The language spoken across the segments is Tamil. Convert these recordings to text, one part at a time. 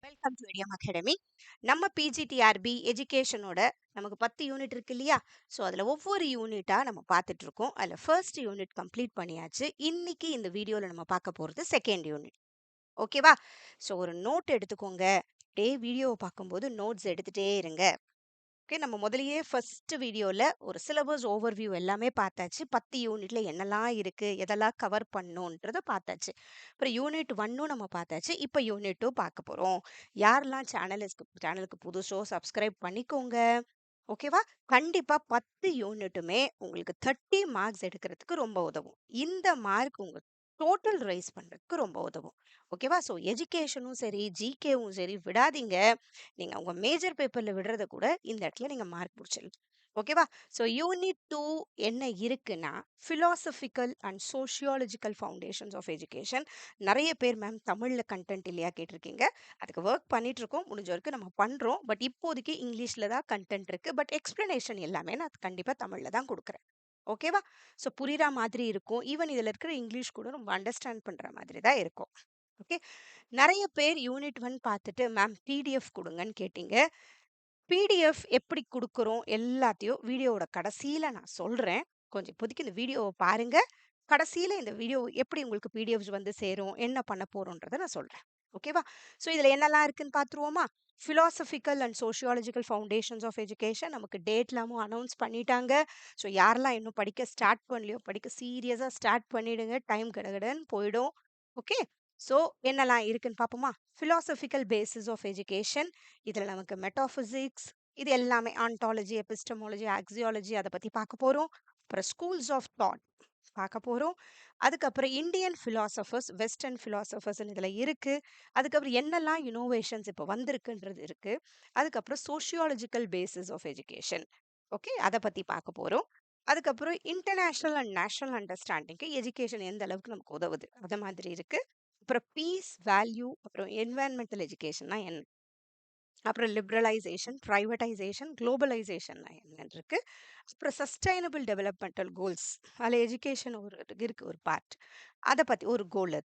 Welcome to idiom academy. நம்ம பிஜிடிஆர்பி எஜுகேஷனோட நமக்கு 10 யூனிட் இருக்கு இல்லையா? ஸோ அதில் ஒவ்வொரு யூனிட்டாக நம்ம பார்த்துட்டு இருக்கோம். அதில் ஃபர்ஸ்ட் யூனிட் கம்ப்ளீட் பண்ணியாச்சு. இன்னைக்கு இந்த வீடியோவில் நம்ம பார்க்க போகிறது செகண்ட் யூனிட். ஓகேவா? ஸோ ஒரு நோட் எடுத்துக்கோங்க. டே வீடியோவை பார்க்கும்போது நோட்ஸ் எடுத்துகிட்டே இருங்க. ஓகே, நம்ம முதலியே ஃபர்ஸ்ட் வீடியோவில் ஒரு சிலபஸ் ஓவர்வியூ எல்லாமே பார்த்தாச்சு. 10 யூனிட்ல என்னெல்லாம் இருக்குது, எதெல்லாம் கவர் பண்ணணுன்றதை பார்த்தாச்சு. அப்புறம் யூனிட் 1ம் நம்ம பார்த்தாச்சு. இப்போ யூனிட் 2 பார்க்க போகிறோம். யாரெல்லாம் சேனலுக்கு புதுசோ சப்ஸ்கிரைப் பண்ணிக்கோங்க. ஓகேவா? கண்டிப்பாக 10 யூனிட்டுமே உங்களுக்கு 30 மார்க்ஸ் எடுக்கிறதுக்கு ரொம்ப உதவும். இந்த மார்க் உங்கள் டோட்டல் ரைஸ் பண்ணுறதுக்கு ரொம்ப உதவும். ஓகேவா? ஸோ எஜுகேஷனும் சரி, ஜிகேவும் சரி விடாதீங்க. நீங்க உங்க மேஜர் பேப்பர்ல விடுறத கூட இந்த இடத்துல நீங்க மார்க் பிடிச்சிடலாம். ஓகேவா? ஸோ யூனிட் 2 என்ன இருக்குன்னா philosophical and sociological foundations of education. நிறைய பேர் மேம் தமிழ்ல கண்டென்ட் இல்லையா கேட்டிருக்கீங்க. அதுக்கு ஒர்க் பண்ணிட்டு இருக்கோம். முடிஞ்ச வரைக்கும் நம்ம பண்றோம். பட் இப்போதைக்கு இங்கிலீஷ்ல தான் கண்டென்ட் இருக்கு. பட் எக்ஸ்பிளனேஷன் எல்லாமே நான் கண்டிப்பா தமிழ்ல தான் கொடுக்குறேன். ஓகேவா? ஸோ புரியுற மாதிரி இருக்கும். ஈவன் இதுல இருக்கிற இங்கிலீஷ் கூட ரொம்ப அண்டர்ஸ்டாண்ட் பண்ற மாதிரி தான் இருக்கும். ஓகே, நிறைய பேர் யூனிட் 1 பார்த்துட்டு மேம் பிடிஎஃப் கொடுங்கன்னு கேட்டீங்க. பிடிஎஃப் எப்படி கொடுக்குறோம் எல்லாத்தையும் வீடியோவோட கடைசியில நான் சொல்றேன். கொஞ்சம் இப்போதைக்கு இந்த வீடியோவை பாருங்க. கடைசியில இந்த வீடியோ எப்படி உங்களுக்கு பிடிஎஃப்ஸ் வந்து சேரும், என்ன பண்ண போறோன்றதை நான் சொல்றேன். ஓகேவா? ஸோ இதுல என்னெல்லாம் இருக்குன்னு பார்த்துருவோமா? philosophical and sociological foundations of education நமக்கு டேட்லாமும் அனௌன்ஸ் பண்ணிட்டாங்க. ஸோ யாரெல்லாம் இன்னும் படிக்க ஸ்டார்ட் பண்ணலையோ படிக்க சீரியஸாக ஸ்டார்ட் பண்ணிடுங்க. டைம் கடகடன்னு போயிடும். ஓகே, ஸோ என்னெல்லாம் இருக்குன்னு பார்ப்போமா? philosophical basis of education. இதில் நமக்கு மெட்டாஃபிசிக்ஸ் இது எல்லாமே ஆண்டாலஜி, எபிஸ்டமாலஜி, ஆக்சியாலஜி அதை பற்றி பார்க்க போகிறோம். அப்புறம் ஸ்கூல்ஸ் ஆஃப் தாட் பார்க்க போகிறோம். அதுக்கப்புறம் இந்தியன் ஃபிலாசபர்ஸ், வெஸ்டர்ன் ஃபிலாசபர்ஸ் இதில் இருக்குது. அதுக்கப்புறம் என்னெல்லாம் இனோவேஷன்ஸ் இப்போ வந்திருக்குன்றது இருக்குது. அதுக்கப்புறம் sociological basis of education. Okay, அதை பற்றி பார்க்க போகிறோம். அதுக்கப்புறம் இன்டர்நேஷ்னல் அண்ட் நேஷனல் அண்டர்ஸ்டாண்டிங்க்கு எஜுகேஷன் எந்த அளவுக்கு நமக்கு உதவுது அது மாதிரி இருக்குது. அப்புறம் பீஸ் வேல்யூ, அப்புறம் என்வாயன்மெண்டல் எஜுகேஷன்னா என்ன, அப்புறம் லிபரலைசேஷன், பிரைவேட்டைசேஷன், குளோபலைசேஷன் என்னன்னு இருக்கு. அப்புறம் சஸ்டைனபிள் டெவலப்மெண்டல் கோல்ஸ் அதில் எஜுகேஷன் ஒரு இருக்கு, ஒரு பார்ட். அதை பற்றி ஒரு கோல்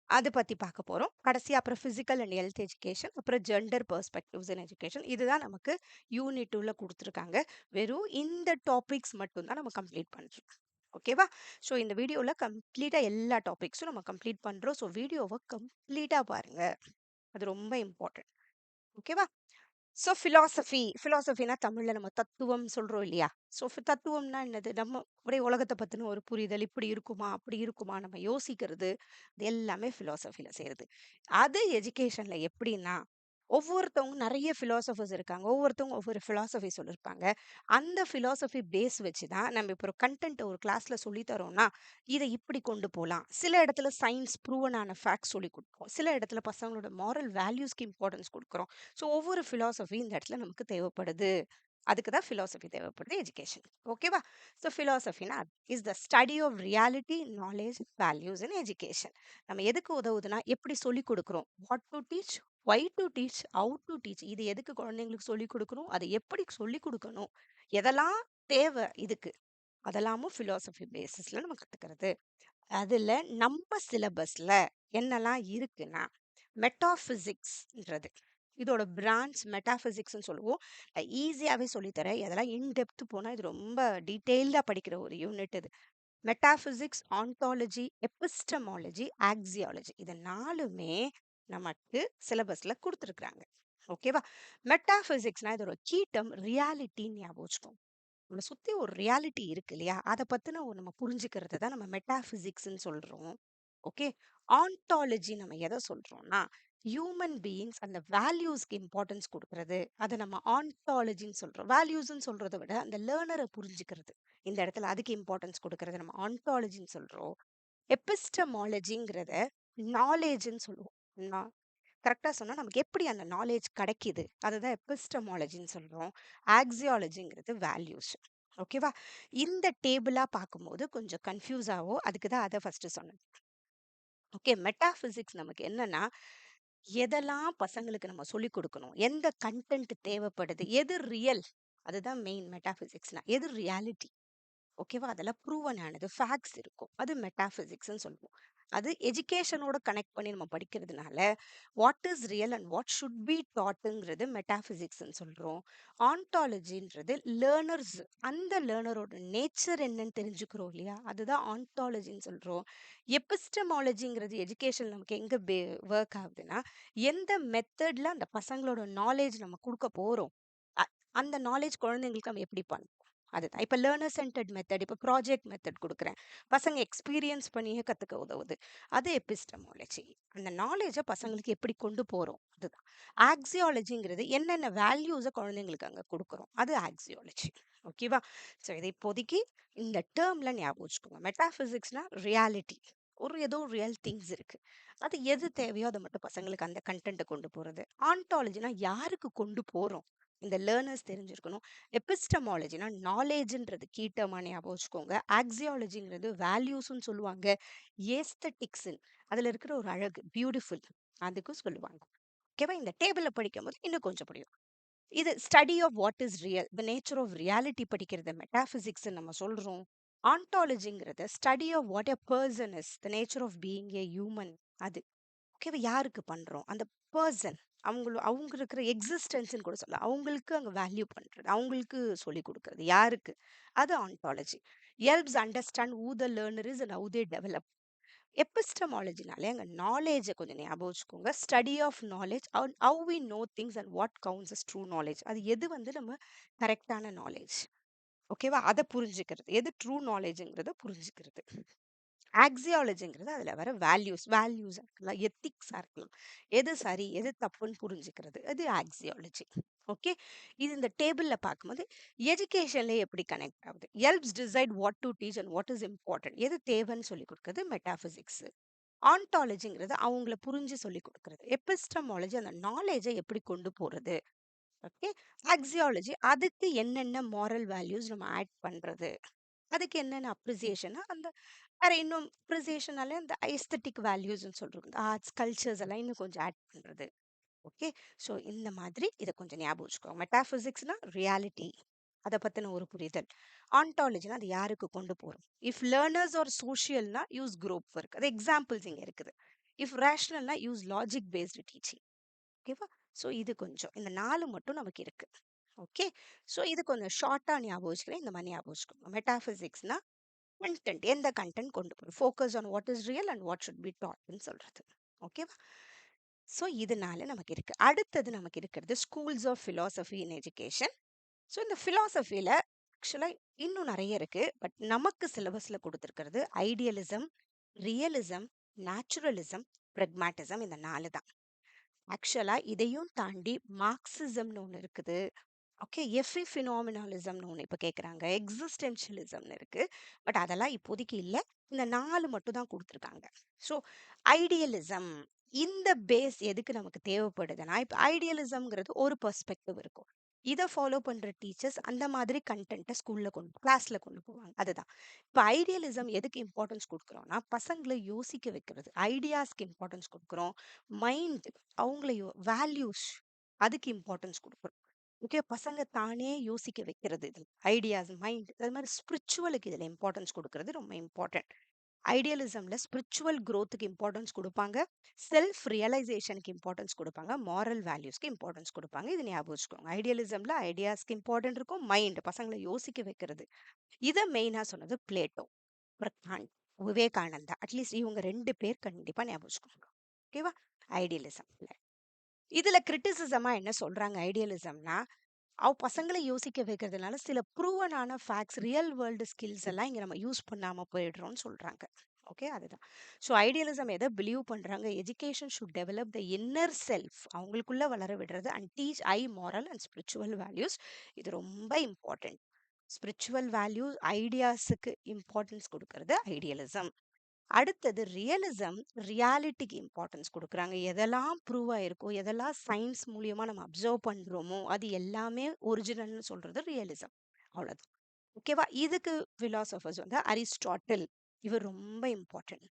அதை பற்றி பார்க்க போகிறோம். கடைசி அப்புறம் ஃபிசிக்கல் அண்ட் ஹெல்த் எஜுகேஷன், அப்புறம் ஜெண்டர் பெர்ஸ்பெக்டிவ்ஸ் இன் எஜுகேஷன். இதுதான் நமக்கு யூனிட் 2ல கொடுத்துருக்காங்க. வெறும் இந்த டாபிக்ஸ் மட்டும்தான் நம்ம கம்ப்ளீட் பண்ணுறோம். ஓகேவா? ஸோ இந்த வீடியோவில் கம்ப்ளீட்டாக எல்லா டாபிக்ஸும் நம்ம கம்ப்ளீட் பண்ணுறோம். ஸோ வீடியோவை கம்ப்ளீட்டாக பாருங்க, அது ரொம்ப இம்பார்ட்டன்ட். ஓகேவா? ஸோ ஃபிலாசபினா தமிழ்ல நம்ம தத்துவம் சொல்றோம் இல்லையா? ஸோ தத்துவம்னா என்னது? நம்ம அப்படியே உலகத்தை பத்தின ஒரு புரிதல், இப்படி இருக்குமா அப்படி இருக்குமா நம்ம யோசிக்கிறது, இது எல்லாமே ஃபிலாசபில சேருது. அது எஜுகேஷன்ல எப்படின்னா, ஒவ்வொருத்தவங்க நிறைய ஃபிலாசபர்ஸ் இருக்காங்க. ஒவ்வொருத்தவங்க ஒவ்வொரு ஃபிலாசபி சொல்லியிருப்பாங்க. அந்த ஃபிலாசபி பேஸ் வச்சு தான் நம்ம இப்போ ஒரு கண்டென்ட் ஒரு கிளாஸ்ல சொல்லி தரோம்னா இதை இப்படி கொண்டு போகலாம். சில இடத்துல சயின்ஸ் ப்ரூவனான ஃபேக்ட்ஸ் சொல்லி கொடுக்குறோம். சில இடத்துல பசங்களோட மாரல் வேல்யூஸ்க்கு இம்பார்ட்டன்ஸ் கொடுக்குறோம். ஸோ ஒவ்வொரு ஃபிலாசபி இந்த இடத்துல நமக்கு தேவைப்படுது. அதுக்கு தான் ஃபிலாசபி தேவைப்படுது எஜுகேஷன். ஓகேவா? ஸோ ஃபிலாசபினா is the study of reality, knowledge, values in education. நம்ம எதுக்கு உதவுதுன்னா எப்படி சொல்லி கொடுக்குறோம், what to teach, why to teach, how to teach, இது எதுக்கு குழந்தைங்களுக்கு சொல்லி கொடுக்கணும், அதை எப்படி சொல்லி கொடுக்கணும், எதெல்லாம் தேவை இதுக்கு, அதெல்லாமும் ஃபிலாசபி பேசிஸ்ல நம்ம கத்துக்கிறது. அதுல நம்ம சிலபஸ்ல என்னெல்லாம் இருக்குன்னா மெட்டாபிசிக்ஸ்ன்றது இதோட பிரான்ச் மெட்டாபிசிக்ஸ்னு சொல்லுவோம். ஈஸியாவே சொல்லித்தரேன். இதெல்லாம் இன்டெப்த் போனா இது ரொம்ப டீட்டெயில்டா படிக்கிற ஒரு யூனிட் இது. மெட்டாபிசிக்ஸ், ஆண்டாலஜி, எபிஸ்டமாலஜி, ஆக்சியாலஜி இது 4மே நமக்கு சிலபஸ்ல கொடுத்துருக்குறாங்க. ஓகேவா? மெட்டாபிசிக்ஸ்னா இதோட கீட்டம் ரியாலிட்டின்னு ஞாபகம் வச்சுக்கோங்க. நம்மளை சுத்தி ஒரு ரியாலிட்டி இருக்கு இல்லையா, அதை பத்தின ஒரு நம்ம புரிஞ்சுக்கிறது தான் நம்ம மெட்டாபிசிக்ஸ்ன்னு சொல்றோம். ஓகே, ஆண்டாலஜி நம்ம எதை சொல்றோம்னா ஹியூமன் பீயிங்ஸ் அந்த வேல்யூஸ்க்கு இம்பார்ட்டன்ஸ் கொடுக்கறது, அதை நம்ம ஆண்டாலஜின்னு சொல்றோம். வேல்யூஸ்ன்னு சொல்றதை விட அந்த லேர்னரை புரிஞ்சுக்கிறது, இந்த இடத்துல அதுக்கு இம்பார்ட்டன்ஸ் கொடுக்கறது நம்ம ஆண்டாலஜின்னு சொல்றோம். எபிஸ்டமாலஜிங்கிறத நாலேஜ்ன்னு சொல்லுவோம். கரெக்டாக சொன்னால் நமக்கு எப்படி அந்த நாலேஜ் கிடைக்குது, அதுதான் எபிஸ்டமாலஜின்னு சொல்கிறோம். ஆக்சியாலஜிங்கிறது வேல்யூஸ். ஓகேவா? இந்த டேபிளாக பார்க்கும்போது கொஞ்சம் கன்ஃபியூஸ் ஆகும். அதுக்கு தான் அதை ஃபஸ்ட்டு சொன்னேன். ஓகே, மெட்டாஃபிசிக்ஸ் நமக்கு என்னன்னா எதெல்லாம் பசங்களுக்கு நம்ம சொல்லிக் கொடுக்கணும், எந்த கண்டென்ட் தேவைப்படுது, எது ரியல், அதுதான் மெயின் மெட்டாஃபிசிக்ஸ்னா. எது ரியாலிட்டி, ஓகேவா, அதெல்லாம் ப்ரூவன் ஆனது ஃபேக்ட்ஸ் இருக்கும், அது மெட்டாஃபிசிக்ஸ்ன்னு சொல்லுவோம். அது எஜுகேஷனோட கனெக்ட் பண்ணி நம்ம படிக்கிறதுனால what is real and what should be டாட்டுங்கிறது மெட்டாபிசிக்ஸ்ன்னு சொல்றோம். ஆன்டாலஜின்றது லேர்னர்ஸ், அந்த லேர்னரோட நேச்சர் என்னன்னு தெரிஞ்சுக்கிறோம் இல்லையா, அதுதான் ஆன்டாலஜின்னு சொல்றோம். எபிஸ்டமாலஜிங்கிறது எஜுகேஷன் நமக்கு எங்க ஒர்க் ஆகுதுன்னா, எந்த மெத்தட்ல அந்த பசங்களோட நாலேஜ் நம்ம கொடுக்க போறோம், அந்த நாலேஜ் குழந்தைங்களுக்கு நம்ம எப்படி பண்ணணும், அதுதான். இப்ப லேர்னர் சென்டர்ட் மெத்தட், இப்ப ப்ராஜெக்ட் மெத்தட் கொடுக்குறேன், பசங்க எக்ஸ்பீரியன்ஸ் பண்ணியே கத்துக்க உதவுது, அது எபிஸ்டமாலஜி. அந்த நாலேஜை பசங்களுக்கு எப்படி கொண்டு போறோம், அதுதான். ஆக்சியாலஜிங்கிறது என்னென்ன வேல்யூஸை குழந்தைங்களுக்கு அங்க கொடுக்குறோம், அது ஆக்சியாலஜி. ஓகேவா? ஸோ இதை இப்போதைக்கு இந்த டேர்ம்ல ஞாபகம் வச்சுக்கோங்க. மெட்டாபிசிக்ஸ்னா ரியாலிட்டி, ஒரு ஏதோ ரியல் திங்ஸ் இருக்கு, அது எது தேவையோ அதை மட்டும் பசங்களுக்கு அந்த கண்டென்ட்டை கொண்டு போறது. ஆன்டாலஜினா யாருக்கு கொண்டு போறோம், இந்த லேர்னர்ஸ் தெரிஞ்சிருக்கணும். எபிஸ்டமாலஜினா நாலேஜ்ன்றது கீ டேர்மா ஞாபகம் வச்சுக்கோங்க. ஆக்சியாலஜிங்கிறது வேல்யூஸ்ன்னு சொல்லுவாங்க. ஏஸ்தட்டிக்ஸ், அதுல இருக்கிற ஒரு அழகு, பியூட்டிஃபுல், அதுக்கும் சொல்லுவாங்க. ஓகேவா? இந்த டேபிள்ல படிக்கும்போது இன்னும் கொஞ்சம் புரியும். இது study of what is real, the nature of reality படிக்கிறத மெட்டாபிசிக்ஸ் நம்ம சொல்றோம். ஆன்டாலஜிங்கிறத study of what a person is, the nature of being a human, அது. ஓகேவா? யாருக்கு பண்றோம், அந்த பர்சன், அவங்க இருக்கிற எக்ஸிஸ்டன்ஸ்ன்னு கூட சொல்லலாம், அவங்களுக்கு அங்க வேல்யூ பண்றது, அவங்களுக்கு சொல்லி கொடுக்கறது யாருக்கு, அது ontology. Helps understand who the learner is and how they develop. எபிஸ்டமாலஜினாலே அங்க நாலேஜை கொஞ்சம் ஞாபகம் வச்சுக்கோங்க. Study of knowledge, how we know things and what counts as true knowledge, அது எது வந்து நம்ம கரெக்டான நாலேஜ், ஓகேவா, அதை புரிஞ்சுக்கிறது, எது ட்ரூ நாலேஜ்ங்கிறத புரிஞ்சுக்கிறது. ஆக்சியாலஜிங்கிறது அதுல வர வேல்யூஸா இருக்கலாம், எத்திக்ஸா இருக்கலாம், எது சரி எது தப்புன்னு புரிஞ்சுக்கிறது, அது ஆக்சியாலஜி. ஓகே, இது இந்த டேபிள்ல பார்க்கும்போது எஜுகேஷன்ல எப்படி கனெக்ட் ஆகுது. Helps decide what to teach and what is important, எது தேவைன்னு சொல்லி கொடுக்குறது மெட்டாபிசிக்ஸ். ஆன்டாலஜிங்கிறது அவங்கள புரிஞ்சு சொல்லி கொடுக்குறது. எபிஸ்டமாலஜி அந்த நாலேஜை எப்படி கொண்டு போறது. ஓகே, ஆக்சியாலஜி அதுக்கு என்னென்ன மாரல் வேல்யூஸ் நம்ம ஆட் பண்றது, அதுக்கு என்னென்ன அப்ரிசியேஷன், அந்த வேற இன்னும் அப்ரிசியேஷனாலே அந்த ஐஸ்தட்டிக் வேல்யூஸ்ன்னு சொல்றோம், இந்த ஆர்ட்ஸ் கல்ச்சர்ஸ் எல்லாம் இன்னும் கொஞ்சம் ஆட் பண்றது. ஓகே, ஸோ இந்த மாதிரி இதை கொஞ்சம் ஞாபகம் வச்சுக்கோங்க. மெட்டாபிசிக்ஸ்னா ரியாலிட்டி, அதை பத்தின ஒரு புரிதல். ஆன்டாலஜினா அது யாருக்கு கொண்டு போறோம். இஃப் லேர்னர்ஸ் ஆர் சோஷியல்னா யூஸ் குரூப் ஒர்க், அது எக்ஸாம்பிள்ஸ் இங்க இருக்குது. இஃப் ரேஷனல்னா யூஸ் லாஜிக் பேஸ்டு டீச்சிங். ஓகேவா? ஸோ இது கொஞ்சம் இந்த 4 மட்டும் நமக்கு இருக்கு. ஓகே, ஸோ இது கொஞ்சம் ஷார்ட்டா ஞாபகம் வச்சுக்கிறேன். இந்த மாதிரி ஞாபகம் வச்சுக்கோங்க. மெட்டாபிசிக்ஸ்னா கண்டென்ட், எந்த கண்டென்ட் கொண்டு போறோம், focus on what is real and what should be டாட்னு சொல்றது. ஓகேவா? ஸோ இதனால நமக்கு இருக்கு. அடுத்தது நமக்கு இருக்கிறது schools of philosophy in education. So இந்த ஃபிலாசபியில ஆக்சுவலா இன்னும் நிறைய இருக்கு. பட் நமக்கு சிலபஸ்ல கொடுத்துருக்கிறது ஐடியலிசம், ரியலிசம், நேச்சுரலிசம், பிரெக்மாட்டிசம், இந்த 4 தான். ஆக்சுவலா இதையும் தாண்டி மார்க்சிசம்னு ஒன்று இருக்குது. ஓகே, எஃபி ஃபினாமினாலிசம்னு ஒன்று இப்போ கேட்குறாங்க, எக்ஸிஸ்டென்ஷியலிசம்னு இருக்கு. பட் அதெல்லாம் இப்போதைக்கு இல்லை. இந்த 4 மட்டும் தான் கொடுத்துருக்காங்க. ஸோ ஐடியலிசம், இந்த பேஸ் எதுக்கு நமக்கு தேவைப்படுதுன்னா, இப்போ ஐடியலிசம்ங்கிறது ஒரு பெர்ஸ்பெக்டிவ் இருக்கும். இதை ஃபாலோ பண்ற டீச்சர்ஸ் அந்த மாதிரி கண்டென்ட்டை கிளாஸ்ல கொண்டு போவாங்க, அதுதான். இப்போ ஐடியலிசம் எதுக்கு இம்பார்ட்டன்ஸ் கொடுக்குறோம்னா, பசங்களை யோசிக்க வைக்கிறது, ஐடியாஸ்க்கு இம்பார்ட்டன்ஸ் கொடுக்குறோம். மைண்ட், அவங்கள வேல்யூஸ், அதுக்கு இம்பார்ட்டன்ஸ் கொடுக்குறோம். ஓகே, பசங்க தானே யோசிக்க வைக்கிறது, இது ஐடியாஸ், மைண்ட், அது மாதிரி ஸ்பிரிச்சுவலுக்கு இதில் இம்பார்ட்டன்ஸ் கொடுக்கறது ரொம்ப இம்பார்ட்டன்ட். ஐடியலிசம்ல ஸ்பிரிச்சுவல் growthக்கு இம்பார்ட்டன்ஸ் கொடுப்பாங்க, செல்ஃப் ரியலைசேஷனுக்கு இம்பார்ட்டன்ஸ் கொடுப்பாங்க, மாரல் வேல்யூஸ்க்கு இம்பார்ட்டன்ஸ் கொடுப்பாங்க. இது ஞாபகம் வச்சுக்கோங்க. ஐடியலிசம்ல ஐடியாஸ்க்கு இம்பார்ட்டன்ட் இருக்கும், மைண்ட், பசங்களை யோசிக்க வைக்கிறது. இதை மெயினா சொன்னது பிளேட்டோ, பிரகாண்ட், விவேகானந்தா. அட்லீஸ்ட் இவங்க 2 பேர் கண்டிப்பா ஞாபகம் வச்சுக்கோங்க. ஓகேவா? ஐடியலிசம்ல இதுல கிரிட்டிசிசமா என்ன சொல்றாங்க ஐடியலிசம்னா, பசங்களை யோசிக்க வைக்கிறதுனால சில ப்ரூவனான ஃபேக்ட்ஸ், ரியல் வேர்ல்டு ஸ்கில்ஸ் எல்லாம் இங்க நம்ம யூஸ் பண்ணாம போயிடுறோம்னு சொல்றாங்க. ஓகே, அதுதான். ஸோ ஐடியலிசம் எதை பிலீவ் பண்றாங்க, education should develop the inner self, அவங்களுக்குள்ள வளர விடுறது, and teach moral and spiritual values. இது ரொம்ப இம்பார்ட்டன்ட். ஸ்பிரிச்சுவல் வேல்யூஸ், ஐடியாஸுக்கு இம்பார்ட்டன்ஸ் கொடுக்கறது ஐடியலிசம். அடுத்தது ரியலிசம், ரியாலிட்டிக்கு இம்பார்ட்டன்ஸ் கொடுக்குறாங்க. எதெல்லாம் ப்ரூவ் ஆயிருக்கோ, எதெல்லாம் சயின்ஸ் மூலியமா நம்ம அப்சர்வ் பண்றோமோ, அது எல்லாமே ஒரிஜினல்னு சொல்றது ரியலிசம். அவ்வளவுதான். ஓகேவா? இதுக்கு பிலாசபர்ஸ் வந்து அரிஸ்டாட்டில், இவர் ரொம்ப இம்பார்ட்டன்ட்.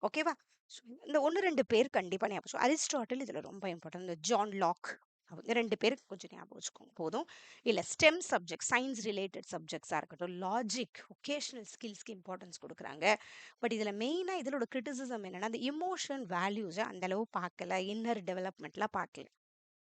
ஓகேவா? So, இந்த 1 2 பேர் கண்டிப்பா ஞாபகம். அரிஸ்டாட்டில் இதுல ரொம்ப இம்பார்ட்டன்ட். இந்த ஜான் லாக், அவங்க 2 பேருக்கு கொஞ்சம் ஞாபகம் வச்சுக்கோங்க போதும். இல்ல ஸ்டெம் சப்ஜெக்ட், சயின்ஸ் ரிலேட்டட் சப்ஜெக்ட்ஸா இருக்கட்டும், லாஜிக், வொகேஷனல் ஸ்கில்ஸ்க்கு இம்பார்ட்டன்ஸ் குடுக்குறாங்க. பட் இதுல மெயினா இதோட கிரிட்டிசிசம் என்னன்னா, அந்த எமோஷன் வேல்யூஸ அந்த அளவு பார்க்கல. இன்னர் டெவலப்மெண்ட்லாம் பார்க்கல.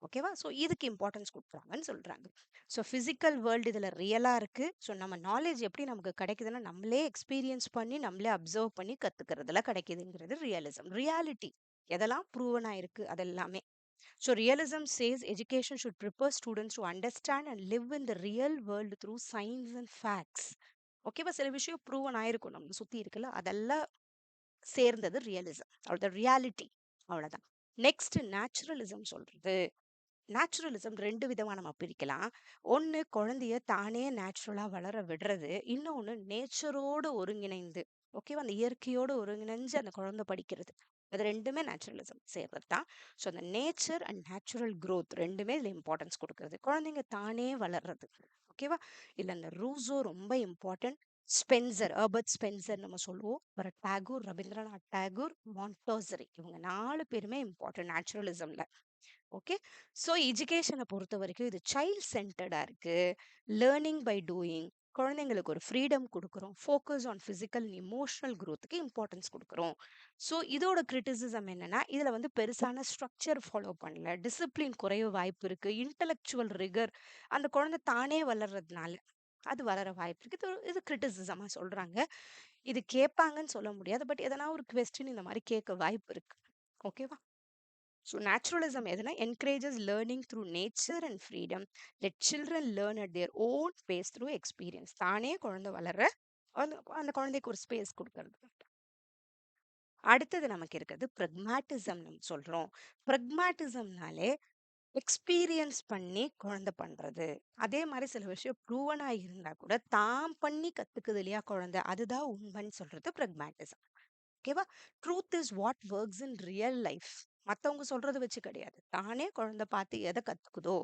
ஓகேவா? ஸோ இதுக்கு இம்பார்ட்டன்ஸ் குடுக்குறாங்கன்னு சொல்றாங்க. ஸோ பிசிக்கல் வேர்ல்டு இதுல ரியலா இருக்கு. ஸோ நம்ம நாலேட்ஜ் எப்படி நமக்கு கிடைக்குதுன்னா, நம்மளே எக்ஸ்பீரியன்ஸ் பண்ணி, நம்மளே அப்சர்வ் பண்ணி கத்துக்கிறதுல கிடைக்குதுங்கிறது ரியலிசம். ரியாலிட்டி எதெல்லாம் ப்ரூவன் ஆயிருக்கு அதெல்லாமே. So realism says education should prepare students to understand and live in the real world through science and facts. ஓகேவா? சில விஷயம் ப்ரூவன் ஆயிருக்கும் நம்ம சுத்தி இருக்குல்ல, அதெல்லாம் சேர்ந்தது ரியலிசம். அவ்வளவுதான் ரியாலிட்டி. அவ்வளவுதான். நெக்ஸ்ட் நேச்சுரலிசம் சொல்றது. நேச்சுரலிசம் 2 விதமா நம்ம பிரிக்கலாம். ஒண்ணு குழந்தைய தானே நேச்சுரலா வளர விடுறது. இன்னொன்னு நேச்சரோடு ஒருங்கிணைந்து, ஓகேவா? அந்த இயற்கையோடு ஒருங்கிணைஞ்சு அந்த குழந்தை படிக்கிறது. அது 2மே நேச்சுரலிசம் சேர்றது தான். ஸோ அந்த நேச்சர் அண்ட் நேச்சுரல் growth 2மே இதுல இம்பார்ட்டன்ஸ் கொடுக்கிறது. குழந்தைங்க தானே வளர்றது. ஓகேவா? இல்ல அந்த ரூசோ ரொம்ப இம்பார்ட்டன்ட். ஸ்பென்சர், ஹெர்பர்ட் ஸ்பென்சர் நம்ம சொல்லுவோம். அப்புறம் டாகூர், ரவீந்திரநாத் டாகூர், மாண்டோசரி, இவங்க 4 பேருமே இம்பார்ட்டன்ட் நேச்சுரலிசம்ல. ஓகே. ஸோ எஜுகேஷனை பொறுத்த வரைக்கும் இது சைல்ட் சென்டர்டா இருக்கு. Learning by doing. குழந்தைங்களுக்கு ஒரு ஃப்ரீடம் கொடுக்குறோம். Focus on physical and emotional growthக்கு இம்பார்ட்டன்ஸ் கொடுக்குறோம். ஸோ இதோட கிரிட்டிசிசம் என்னன்னா, இதுல வந்து பெருசான ஸ்ட்ரக்சர் ஃபாலோ பண்ணல. டிசிப்ளின் குறைய வாய்ப்பு இருக்கு. இன்டெலெக்சுவல் ரிகர் அந்த குழந்தை தானே வளர்றதுனால அது வளர வாய்ப்பு இருக்கு. இது கிரிட்டிசிசமா சொல்றாங்க. இது கேட்பாங்கன்னு சொல்ல முடியாது. பட் எதனா ஒரு கொஸ்டின் இந்த மாதிரி கேட்க வாய்ப்பு இருக்கு. ஓகேவா? So naturalism எதுனா encourages learning through nature and freedom. Let children learn at their own pace through experience. தானே குழந்தை வளர அந்த குழந்தைக்கு ஒரு ஸ்பேஸ் கொடுக்கறது. அடுத்தது நமக்கு இருக்கிறது பிரக்மாட்டிசம் நம்ம சொல்றோம். பிரக்மாட்டிசம்னாலே எக்ஸ்பீரியன்ஸ் பண்ணி குழந்தை பண்றது. அதே மாதிரி சில விஷயம் ப்ரூவனா இருந்தா கூட தான் பண்ணி கத்துக்குது இல்லையா குழந்தை, அதுதான் உண்மைன்னு சொல்றது பிரக்மாட்டிசம். ஓகேவா? Truth is what works in real life. மத்தவங்க சொல்றத வச்சு கிடையாது. தானே குழந்தை பார்த்து எதை கத்துக்குதோ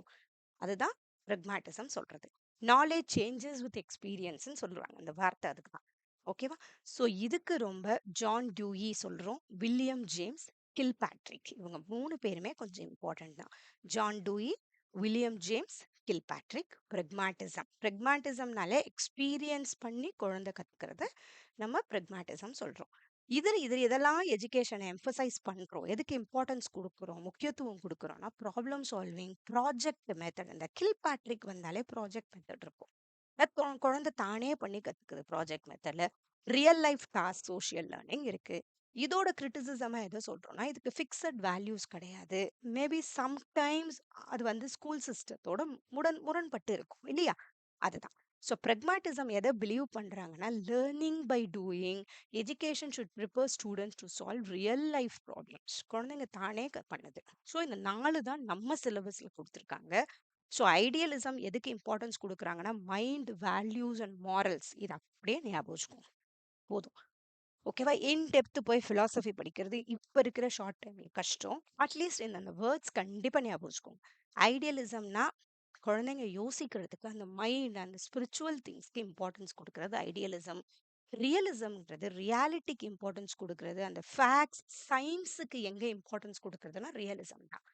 அதுதான் பிரக்மாட்டிசம் சொல்றது. நாலேஜ் சேஞ்சஸ் வித் எக்ஸ்பீரியன்ஸ்னு சொல்லுவாங்க. அந்த வார்த்தை அதுக்கு தான். ஓகேவா? ஸோ இதுக்கு ரொம்ப ஜான் டியூயி சொல்றோம். வில்லியம் ஜேம்ஸ் கில்பேட்ரிக், இவங்க 3 பேருமே கொஞ்சம் இம்பார்ட்டன்ட் தான். John Dewey, William James, Kilpatrick. Pragmatism, பிரக்மாட்டிசம்னாலே எக்ஸ்பீரியன்ஸ் பண்ணி குழந்தை கத்துக்கிறது நம்ம பிரக்மாட்டிசம் சொல்றோம். இது இதெல்லாம் எஜுகேஷனை எம்பசைஸ் பண்றோம். எதுக்கு இம்பார்ட்டன்ஸ் கொடுக்குறோம், முக்கியத்துவம் கொடுக்குறோம்னா ப்ராப்ளம் சால்விங், ப்ராஜெக்ட் மெத்தட். இந்த கில்பேட்ரிக் வந்தாலே ப்ராஜெக்ட் மெத்தட் இருக்கும். குழந்தை தானே பண்ணி கத்துக்குது ப்ராஜெக்ட் மெத்தட்ல. Real life task, social learning இருக்கு. இதோட கிரிட்டிசிசமா எதை சொல்றோம்னா, இதுக்கு ஃபிக்ஸட் வேல்யூஸ் கிடையாது. மேபி சம்டைம்ஸ் அது வந்து ஸ்கூல் சிஸ்டத்தோட முரண்பட்டு இருக்கும் இல்லையா? அதுதான். ஸோ பிரக்மாட்டிசம் எதை பிலீவ் பண்றாங்கன்னா, learning by doing. Education should prepare students to solve real life problems. குழந்தைங்க தானே பண்ணுது. ஸோ இந்த 4 தான் நம்ம சிலபஸ்ல கொடுத்துருக்காங்க. ஸோ ஐடியலிசம் எதுக்கு இம்பார்ட்டன்ஸ் கொடுக்குறாங்கன்னா, மைண்ட், வேல்யூஸ் அண்ட் மாரல்ஸ். இது அப்படியே ஞாபகம் வச்சுக்கோங்க போதும். ஓகேவா? இன் டெப்த் போய் philosophy படிக்கிறது இப்ப இருக்கிற ஷார்ட் டைம்ல கஷ்டம். அட்லீஸ்ட் இந்த வேர்ட்ஸ் கண்டிப்பா ஞாபகம் வச்சுக்கோங்க. ஐடியலிசம்னா குழந்தைங்க யோசிக்கிறதுக்கு அந்த மைண்ட், அந்த ஸ்பிரிச்சுவல் திங்ஸ்க்கு இம்பார்ட்டன்ஸ் கொடுக்கறது ஐடியலிசம். ரியலிசம்ன்றது ரியாலிட்டிக்கு இம்பார்ட்டன்ஸ் கொடுக்கறது. அந்த ஃபேக்ட்ஸ், சயின்ஸுக்கு எங்க இம்பார்ட்டன்ஸ் கொடுக்கறதுன்னா ரியலிசம் தான்.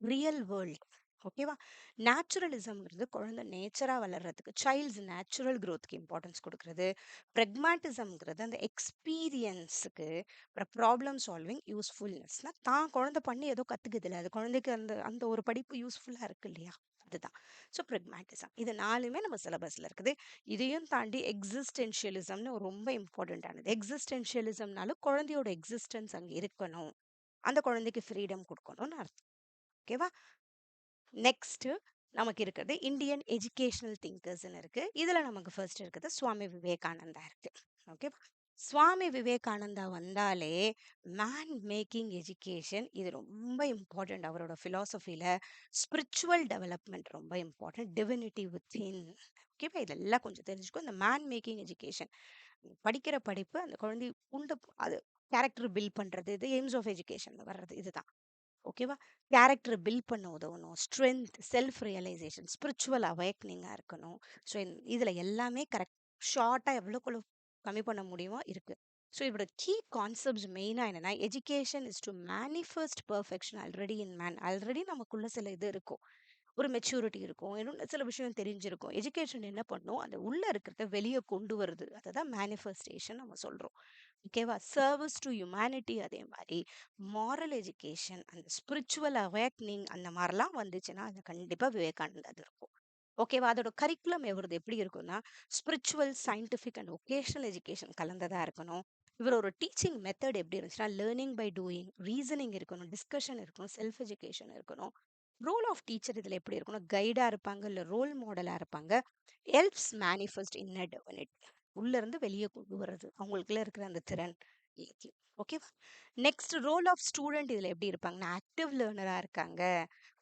Real world. ஓகேவா? நேச்சுரலிசம்ங்கிறது குழந்தை நேச்சரா வளர்றதுக்கு, சைல்ட்ஸ் நேச்சுரல் growthக்கு இம்பார்ட்டன்ஸ் கொடுக்கறது. பிரக்மாட்டிசம்ங்கிறது அந்த எக்ஸ்பீரியன்ஸுக்கு, அப்புறம் ப்ராப்ளம் சால்விங், யூஸ்ஃபுல்னஸ்னா தான் குழந்தை பண்ணி ஏதோ கத்துக்குது இல்லை, அது குழந்தைக்கு அந்த அந்த ஒரு படிப்பு யூஸ்ஃபுல்லா இருக்கு இல்லையா? அதுதான். ஸோ பிரக்மாட்டிசம் இது 4மே நம்ம சிலபஸ்ல இருக்குது. இதையும் தாண்டி எக்ஸிஸ்டென்ஷியலிசம்னு ரொம்ப இம்பார்ட்டன்டானது. எக்ஸிஸ்டென்ஷியலிசம்னாலும் குழந்தையோட எக்ஸிஸ்டன்ஸ் அங்க இருக்கணும், அந்த குழந்தைக்கு ஃப்ரீடம் கொடுக்கணும்னு அர்த்தம். ஓகேவா? நெக்ஸ்ட் நமக்கு இருக்கிறது இந்தியன் எஜுகேஷனல் திங்கர்ஸ்னு இருக்கு. இதுல நமக்கு ஃபர்ஸ்ட் இருக்குது சுவாமி விவேகானந்தா இருக்கு. ஓகே. சுவாமி விவேகானந்தா வந்தாலே மேன் மேக்கிங் எஜுகேஷன் இது ரொம்ப இம்பார்ட்டன்ட். அவரோட பிலாசபில ஸ்பிரிச்சுவல் டெவலப்மெண்ட் ரொம்ப இம்பார்ட்டன்ட். Divinity within. ஓகேவா? இதெல்லாம் கொஞ்சம் தெரிஞ்சுக்கோ. இந்த மேன் மேக்கிங் எஜுகேஷன் படிக்கிற படிப்பு அந்த குழந்தை உண்டு, அது கேரக்டர் பில்ட் பண்றது, இது எய்ம்ஸ் ஆஃப் எஜுகேஷன்ல வர்றது இதுதான். ஓகேவா? கேரக்டர் பில்ட் பண்ண உதவணும். ஸ்ட்ரென்த், செல்ஃப் ரியலைசேஷன், ஸ்பிரிச்சுவல் அவேக்னிங்கா இருக்கணும். ஸோ இதுல எல்லாமே கரெக்ட். ஷார்ட்டா எவ்வளோக்குள்ள கம்மி பண்ண முடியுமோ இருக்கு. ஸோ இதோட கீ கான்செப்ட்ஸ் மெயினா என்னன்னா, education is to manifest perfection already in man. Already நமக்குள்ள சில இது இருக்கும். ஒரு மெச்சூரிட்டி இருக்கும். இன்னும் சில விஷயம் தெரிஞ்சிருக்கும். எஜுகேஷன் என்ன பண்ணும்? அந்த உள்ள இருக்கிறத வெளிய கொண்டு வருது. அததான் மேனிஃபெஸ்டேஷன் நம்ம சொல்றோம். ஓகேவா? சர்வீஸ் டு ஹியூமனிட்டி அதே மாரி மாரல் எஜுகேஷன், அந்த ஸ்பிரிச்சுவல் அவேக்னிங் அந்த மாரிலாம் வந்துச்சுன்னா, அது கண்டிப்பா விவேகானந்தா அது இருக்கும். ஓகேவா? அதோட கரிக்குலம் எவரது எப்படி இருக்கும்னா, spiritual, scientific and vocational education கலந்ததா இருக்கணும். இவரோட டீச்சிங் மெத்தட் எப்படி இருந்துச்சுன்னா, லேர்னிங் பை டூயிங், ரீசனிங் இருக்கணும், டிஸ்கஷன் இருக்கணும், செல்ஃப் எஜுகேஷன் இருக்கணும். ரோல் ஆஃப் டீச்சர் இதுல எப்படி இருக்கணும்? கைடா இருப்பாங்க, இல்ல ரோல் மாடலா இருப்பாங்க. Helps manifest inner development. உள்ள இருந்து வெளியே கொண்டு வர்றது. அவங்களுக்குள்ள இருக்கிற அந்த திறன். ஓகேவா? நெக்ஸ்ட் ரோல் ஆஃப் ஸ்டூடெண்ட் இதுல எப்படி இருப்பாங்கன்னா, ஆக்டிவ் லேர்னரா இருக்காங்க,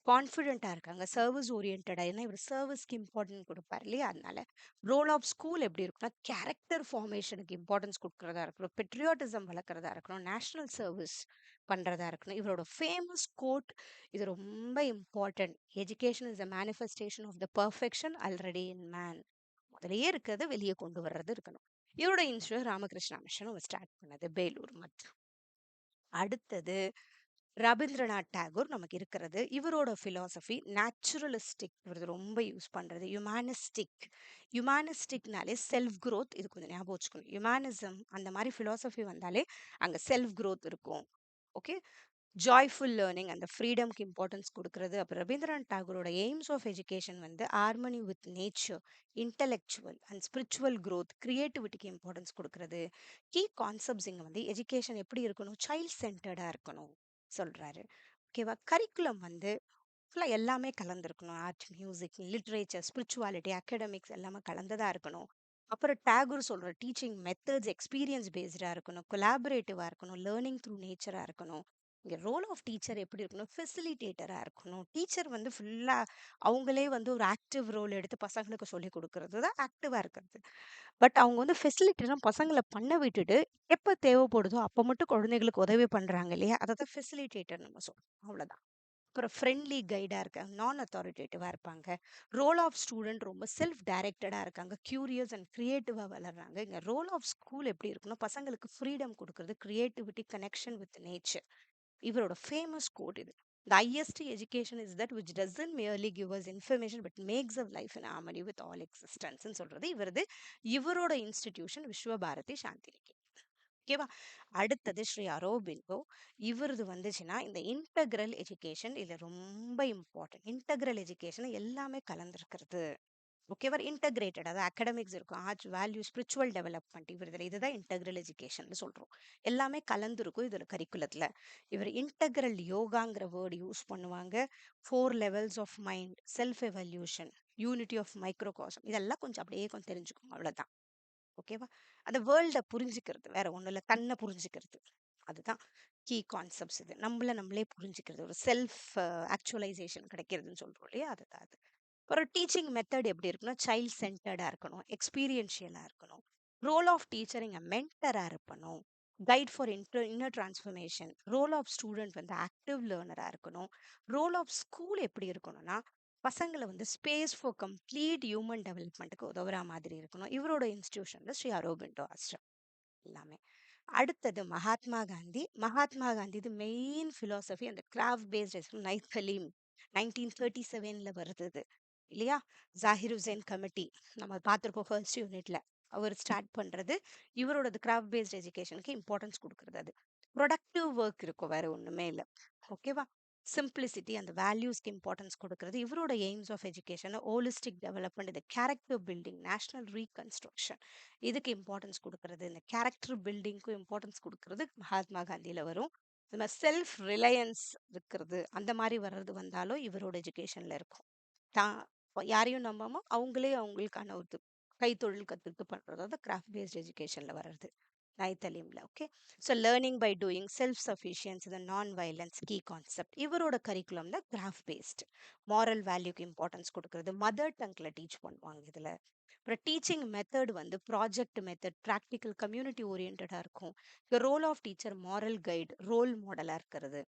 கான்ஃபிடென்ட்டா இருக்காங்க, சர்வீஸ் ஓரியன்டா. ஏன்னா இவர் சர்வீஸ்க்கு இம்பார்ட்டன்ட் கொடுப்பாரு இல்லையா? அதனால ரோல் ஆஃப் ஸ்கூல் எப்படி இருக்குன்னா, கேரக்டர் ஃபார்மேஷனுக்கு இம்பார்ட்டன்ஸ் கொடுக்கறதா இருக்கணும், பெட்ரியாட்டிசம் வளர்க்கறதா இருக்கணும், நேஷனல் சர்வீஸ் பண்றதா இருக்கணும். இவரோட ஃபேமஸ் கோட் இது ரொம்ப important. Education is a manifestation of the perfection already in man. முதல்லயே இருக்கிறத வெளியே கொண்டு வர்றது இருக்கணும். இவரோட இன்ஸ்டியூட் ராமகிருஷ்ணா மிஷன் ஸ்டார்ட் பண்ணது பேலூர் மத். அடுத்தது ரவீந்திரநாத் டாகூர் நமக்கு இருக்கிறது. இவரோட பிலாசபி நேச்சுரலிஸ்டிக். இவர் ரொம்ப யூஸ் பண்றது ஹியூமானிஸ்டிக். ஹியூமானிஸ்டிக்னாலே செல்ஃப் growth. இது கொஞ்சம் ஞாபகம் வச்சுக்கணும். ஹியூமானிசம் அந்த மாதிரி பிலாசபி வந்தாலே அங்க செல்ஃப் growth இருக்கும். ஓகே. ஜாய்ஃபுல் லேர்னிங், அந்த ஃப்ரீடம்க்கு இம்பார்ட்டன்ஸ் கொடுக்கறது. அப்புறம் ரவீந்திரநாத் டாகூரோட எய்ம்ஸ் ஆஃப் எஜுகேஷன் வந்து harmony with nature, intellectual and spiritual growth, கிரியேட்டிவிட்டிக்கு இம்பார்ட்டன்ஸ் கொடுக்கறது. கீ கான்செப்ட்ஸ் இங்க வந்து எஜுகேஷன் எப்படி இருக்கணும்? சைல்ட் சென்டர்டா இருக்கணும் சொல்றாரு. ஓகேவா? கரிக்குலம் வந்து ஃபுல்லா எல்லாமே கலந்துருக்கணும். Art, music, literature, spirituality, academics எல்லாமே கலந்ததா இருக்கணும். அப்புறம் டாகூர் சொல்ற டீச்சிங் மெத்தட்ஸ் எக்ஸ்பீரியன்ஸ் பேஸ்டா இருக்கணும், கொலாபரேட்டிவா இருக்கணும், லேர்னிங் த்ரூ நேச்சரா இருக்கணும். இங்க ரோல் ஆஃப் டீச்சர் எப்படி இருக்கணும்? ஃபெசிலிட்டேட்டரா இருக்கணும். டீச்சர் வந்து ஃபுல்லா அவங்களே வந்து ஒரு ஆக்டிவ் ரோல் எடுத்து பசங்களுக்கு சொல்லிக் கொடுக்கறது தான் ஆக்டிவா இருக்கிறது. பட் அவங்க வந்து ஃபெசிலிட்டேட்டரா பசங்கள பண்ண விட்டுட்டு, எப்ப தேவைப்படுதோ அப்ப மட்டும் குழந்தைகளுக்கு உதவி பண்றாங்க இல்லையா? அததான் ஃபெசிலிட்டேட்டர் நம்ம சொல்றோம். அவ்வளவுதான். அப்புறம் ஃப்ரெண்ட்லி கைடா இருக்காங்க, நான் அத்தாரிட்டேட்டிவா இருப்பாங்க. ரோல் ஆஃப் ஸ்டூடெண்ட் ரொம்ப செல்ஃப் டைரக்டடா இருக்காங்க, கியூரியஸ் அண்ட் கிரியேட்டிவா வளர்றாங்க. இங்க ரோல் ஆஃப் ஸ்கூல் எப்படி இருக்குன்னா, பசங்களுக்கு ஃப்ரீடம் கொடுக்கறது, கிரியேட்டிவிட்டி, கனெக்ஷன் வித் நேச்சர். இவரோட ஃபேமஸ் கோட் இது. The highest education is that which doesn't merely give us information but makes our life in harmony with all existence ன்னு சொல்றது இவரது. இவரோட இன்ஸ்டிடியூஷன் விஸ்வபாரதி சாந்தி நிகேதன். ஓகேவா? அடுத்தது ஸ்ரீ அரோபிந்தோ. இவரது வந்துச்சுன்னா இந்த இன்டகிரல் எஜுகேஷன் இதுல ரொம்ப இம்பார்ட்டன்ட். இன்டகிரல் எஜுகேஷன் எல்லாமே கலந்துருக்கிறது. ஓகேவா? இன்டகிரேட்டட், அதாவது அகாடமிக்ஸ் இருக்கும், ஆர்ட்ஸ், வேல்யூ, ஸ்பிரிச்சுவல் டெவலப்மெண்ட். இவர் இதுதான் இன்டகிரல் எஜுகேஷன் சொல்றோம். எல்லாமே கலந்துருக்கும் இதுல கரிக்குலத்துல. இவர் இன்டகிரல் யோகாங்கிற வேர்டு யூஸ் பண்ணுவாங்க. 4 levels of mind, self evolution, unity of microcosm, இதெல்லாம் கொஞ்சம் அப்படியே கொஞ்சம் தெரிஞ்சுக்கோங்க. அவ்வளவுதான். ஓகேவா? அந்த வேர்ல்ட புரிஞ்சுக்கிறது வேற ஒண்ணும் இல்ல, தன்னை புரிஞ்சுக்கிறது. அதுதான் கீ கான்செப்ட்ஸ். இது நம்மள நம்மளே புரிஞ்சுக்கிறது, ஒரு செல்ஃப் ஆக்சுவலைசேஷன் கிடைக்கிறதுன்னு சொல்றோம் இல்லையா? அதுதான் அது. ஒரு டீச்சிங் மெத்தட் எப்படி இருக்குன்னா, சைல்ட் சென்டர்டா இருக்கணும், எக்ஸ்பீரியன்ஷியலா இருக்கணும். ரோல் ஆஃப் டீச்சர் இங்க மென்டரா இருக்கணும், guide for inner transformation. Role of student வந்து ஆக்டிவ் லேர்னரா இருக்கணும். ரோல் ஆஃப் ஸ்கூல் எப்படி இருக்கணும்னா, பசங்களை வந்து ஸ்பேஸ் ஃபார் கம்ப்ளீட் ஹியூமன் டெவலப்மெண்ட்டுக்கு உதவுற மாதிரி இருக்கணும். இவரோட இன்ஸ்டிடியூஷன்ல ஸ்ரீ அரோபிண்டோ ஆசிரம் எல்லாமே. அடுத்தது மகாத்மா காந்தி. மகாத்மா காந்தி இது மெயின் பிலாசபி அந்த கிராஃப்ட் பேஸ்ட் நைத் சலீம் 1937ல வருது இது. இல்லையா? ஜாகிர் ஹுசேன் கமிட்டி நம்ம பார்த்திருப்போம் ஃபர்ஸ்ட் யூனிட்ல. அவர் ஸ்டார்ட் பண்றது. இவரோட கிராஃப்ட் பேஸ்ட் எஜுகேஷனுக்கு இம்பார்ட்டன்ஸ் கொடுக்கறது. அது ப்ரொடக்டிவ் ஒர்க் இருக்கும், வேற ஒண்ணுமே இல்லை. ஓகேவா? சிம்பிளிசிட்டி, அந்த வேல்யூஸ்க்கு இம்பார்ட்டன்ஸ் கொடுக்கறது. இவரோட aims of education holistic development, இந்த கேரக்டர் பில்டிங், நேஷனல் ரீகன்ஸ்ட்ரக்ஷன், இதுக்கு இம்பார்ட்டன்ஸ் கொடுக்கறது. இந்த கேரக்டர் பில்டிங்க்கும் இம்பார்ட்டன்ஸ் கொடுக்கறது மகாத்மா காந்தியில வரும். இந்த மாதிரி செல்ஃப் ரிலையன்ஸ் இருக்கிறது, அந்த மாதிரி வர்றது வந்தாலும் இவரோட எஜுகேஷன்ல இருக்கும். தான் யாரையும் நம்பாம அவங்களே அவங்களுக்கான ஒரு கைத்தொழில் கத்துக்கிட்டு பண்றது, அது கிராஃப்ட் பேஸ்ட் எஜுகேஷன்ல வர்றது நைத்தலீம்ல. Okay. So learning by doing, self sufficiency, இந்த நான் வயலன்ஸ் கீ கான்செப்ட். இவரோட கரிக்குலம் தான் கிராஃப்ட் பேஸ்ட். மாரல் வேல்யூக்கு இம்பார்ட்டன்ஸ் கொடுக்கறது, மதர் டங்க்ல டீச் பண்ணுவாங்க இதுல. அப்புறம் டீச்சிங் மெத்தட் வந்து ப்ராஜெக்ட் மெத்தட், ப்ராக்டிக்கல், கம்யூனிட்டி ஓரியன்டா இருக்கும். Role of teacher moral guide, role மாடலா இருக்கிறது.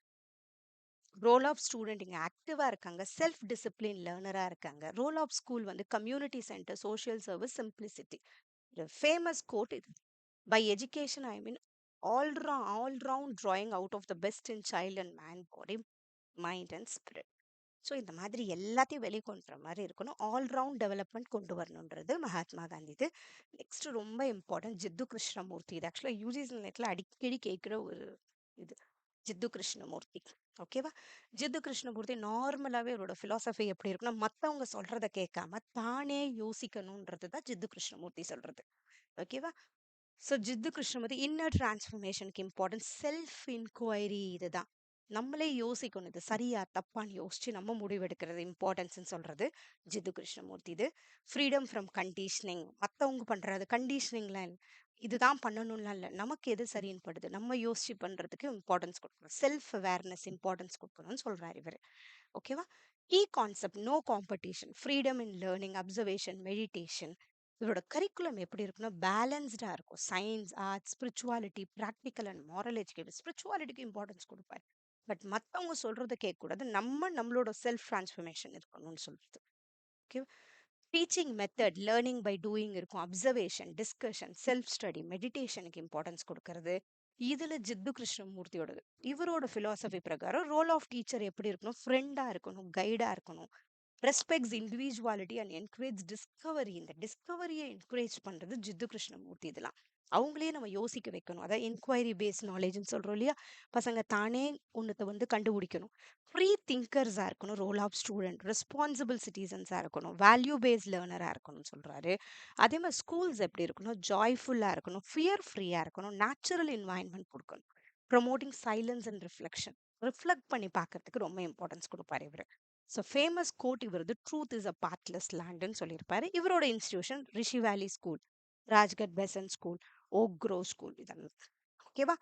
ரோல் ஆஃப் ஸ்டூடெண்ட் இங்க ஆக்டிவா இருக்காங்க, செல்ஃப் டிசிப்ளின் லேர்னரா இருக்காங்க. ரோல் ஆஃப் ஸ்கூல் வந்து community centre, social service, simplicity. Famous quote இது. By education I mean all round drawing out of the best in child and man body, mind and spirit. So இந்த மாதிரி எல்லாத்தையும் வெளி கொண்டு வர மாதிரி இருக்கணும். ஆல் ரவுண்ட் டெவலப்மெண்ட் கொண்டு வரணுன்றது மகாத்மா காந்தி இது. நெக்ஸ்ட் ரொம்ப இம்பார்ட்டன்ட் ஜித்து கிருஷ்ணமூர்த்தி. இது ஆக்சுவலாக யூஜிசி நெட்ல அடிக்கடி கேட்குற ஒரு இது ஜித்து கிருஷ்ணமூர்த்தி. ஓகேவா? ஜித்து கிருஷ்ணமூர்த்தி நார்மலாவே அவரோட பிலாசபி எப்படி இருக்குன்னா, மத்தவங்க சொல்றத கேட்காம தானே யோசிக்கணும்ன்றது தான் ஜித்து கிருஷ்ணமூர்த்தி சொல்றது. ஓகேவா? ஸோ ஜித்து கிருஷ்ணமூர்த்தி இன்னர் டிரான்ஸ்ஃபர்மேஷனுக்கு இம்பார்ட்டன்ட் செல்ஃப் இன்கொயரி. இதுதான் நம்மளே யோசிக்கணும், இது சரியா தப்பான்னு யோசிச்சு நம்ம முடிவெடுக்கிறது இம்பார்ட்டன்ஸ்ன்னு சொல்றது ஜித்து கிருஷ்ணமூர்த்தி. இது ஃப்ரீடம் ஃப்ரம் கண்டிஷனிங். மற்றவங்க பண்றது கண்டிஷனிங்லாம் இதுதான் பண்ணணும்லாம் இல்லை, நமக்கு எது சரின்னு படுது நம்ம யோசிச்சு பண்றதுக்கு இம்பார்ட்டன்ஸ் கொடுக்கணும். செல்ஃப் அவேர்னஸ் இம்பார்ட்டன்ஸ் கொடுக்கணும்னு சொல்றாரு இவர். ஓகேவா? Key concept no competition, freedom in learning, observation, meditation. இவரோட கரிக்குலம் எப்படி இருக்குன்னா பேலன்ஸ்டா இருக்கும். Science, arts, spirituality, practical and moral education. ஸ்பிரிச்சுவாலிட்டிக்கு இம்பார்ட்டன்ஸ் கொடுப்பாரு. பட் மற்றவங்க சொல்றதை கேட்கக்கூடாது, நம்மளோட செல்ஃப் டிரான்ஸ்ஃபர்மேஷன் இருக்கணும்னு சொல்றது. Okay. Teaching method learning by doing இருக்கும். அப்சர்வேஷன், டிஸ்கஷன், செல்ஃப் ஸ்டடி, மெடிடேஷனுக்கு இம்பார்ட்டன்ஸ் கொடுக்கறது. இதுல ஜித்து கிருஷ்ணமூர்த்தியோடது. இவரோட பிலாசபி பிரகாரம் ரோல் ஆஃப் டீச்சர் எப்படி இருக்கணும், ஃப்ரெண்டா இருக்கணும், கைடா இருக்கணும், respects individuality and encourage Discovery. இந்த டிஸ்கவரியை என்கரேஜ் பண்றது ஜித்து கிருஷ்ணமூர்த்தி. இதெல்லாம் அவங்களே நம்ம யோசிக்க வைக்கணும். அதாவது என்கொயரி பேஸ்ட் நாலேஜ்னு சொல்றோம் இல்லையா, பசங்க தானே ஒன்னத்தை கண்டுபிடிக்கணும். ஃப்ரீ திங்கர்ஸா இருக்கணும் ரோல் ஆஃப் ஸ்டூடெண்ட், ரெஸ்பான்சிபிள் சிட்டிசன்ஸா இருக்கணும், வேல்யூ பேஸ்ட் லேர்னரா இருக்கணும்னு சொல்றாரு. அதே மாதிரி ஸ்கூல்ஸ் எப்படி இருக்கணும், ஜாய்ஃபுல்லா இருக்கணும், ஃபியர் ஃப்ரீயா இருக்கணும், நேச்சுரல் என்வாயன்மெண்ட் கொடுக்கணும், promoting silence and reflection. Reflect பண்ணி பார்க்கறதுக்கு ரொம்ப இம்பார்ட்டன்ஸ் கொடுப்பாரு இவர். ஸோ ஃபேமஸ் கோட் இவரது ட்ரூத் இஸ் அ பாத்லெஸ் லேண்டுன்னு சொல்லியிருப்பாரு. இவரோட institution Rishi Valley School, Rajghat Besant School, Oak Grove School. இதெல்லாம் ஓகேவா?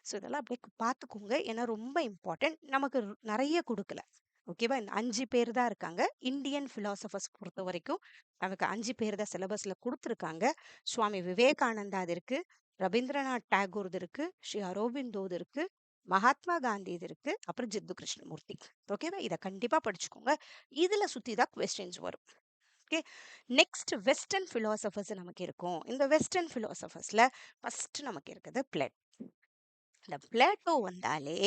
ஸோ இதெல்லாம் அப்படியே பார்த்துக்கோங்க, ஏன்னா ரொம்ப இம்பார்ட்டன்ட். நமக்கு நிறைய கொடுக்கல. ஓகேவா? இந்த 5 பேர் தான் இருக்காங்க இந்தியன் பிலாசபர்ஸ் பொறுத்த வரைக்கும். நமக்கு 5 பேர் தான் சிலபஸ்ல கொடுத்துருக்காங்க. சுவாமி விவேகானந்தா அது இருக்கு, ரவீந்திரநாத் டாகூர் இருக்கு, ஸ்ரீ அரோபிந்தோது இருக்கு, மகாத்மா காந்தி இது இருக்கு, அப்புறம் ஜித்து கிருஷ்ணமூர்த்தி. ஓகேவா? இதை கண்டிப்பா படிச்சுக்கோங்க. இதுல சுத்தி தான் கொஸ்டின்ஸ் வரும். ஓகே. நெக்ஸ்ட் வெஸ்டர்ன் பிலாசபர்ஸ் நமக்கு இருக்கும். இந்த வெஸ்டர்ன் பிலாசபர்ஸ்ல ஃபர்ஸ்ட் நமக்கு இருக்குது பிளேட். இந்த பிளேட்டோ வந்தாலே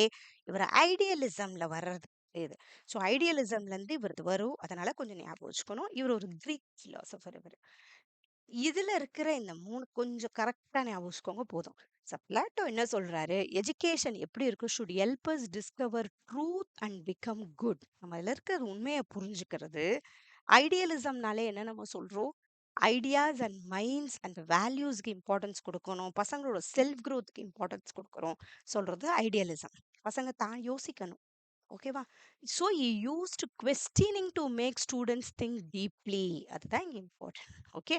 இவர் ஐடியலிசம்ல வர்றது இது. ஸோ ஐடியலிசம்ல இருந்து இவரது வரும், அதனால கொஞ்சம் ஞாபகம் வச்சுக்கணும். இவர் ஒரு கிரீக் பிலாசபர் இவர். இதுல இருக்கிற இந்த 3 கொஞ்சம் கரெக்டா ஞாபகம் வச்சுக்கோங்க போதும். பிளாட்டோ என்ன சொல்றாரு, எஜுகேஷன் எப்படி இருக்கு, should help us discover truth and become good. நம்ம இதுல இருக்கிற உண்மையை புரிஞ்சுக்கிறது. ஐடியலிசம்னாலே என்ன நம்ம சொல்றோம், ஐடியாஸ் அண்ட் மைண்ட்ஸ் அண்ட் வேல்யூஸ்க்கு இம்பார்ட்டன்ஸ் கொடுக்கணும், பசங்களோட செல்ஃப் க்ரோத்துக்கு இம்பார்ட்டன்ஸ் கொடுக்குறோம் சொல்றது ஐடியலிசம். பசங்க தான் யோசிக்கணும். ஓகேவா? So you used questioning to make students think deeply. அதுதான் இங்கே இம்பார்ட்டன்ட். ஓகே.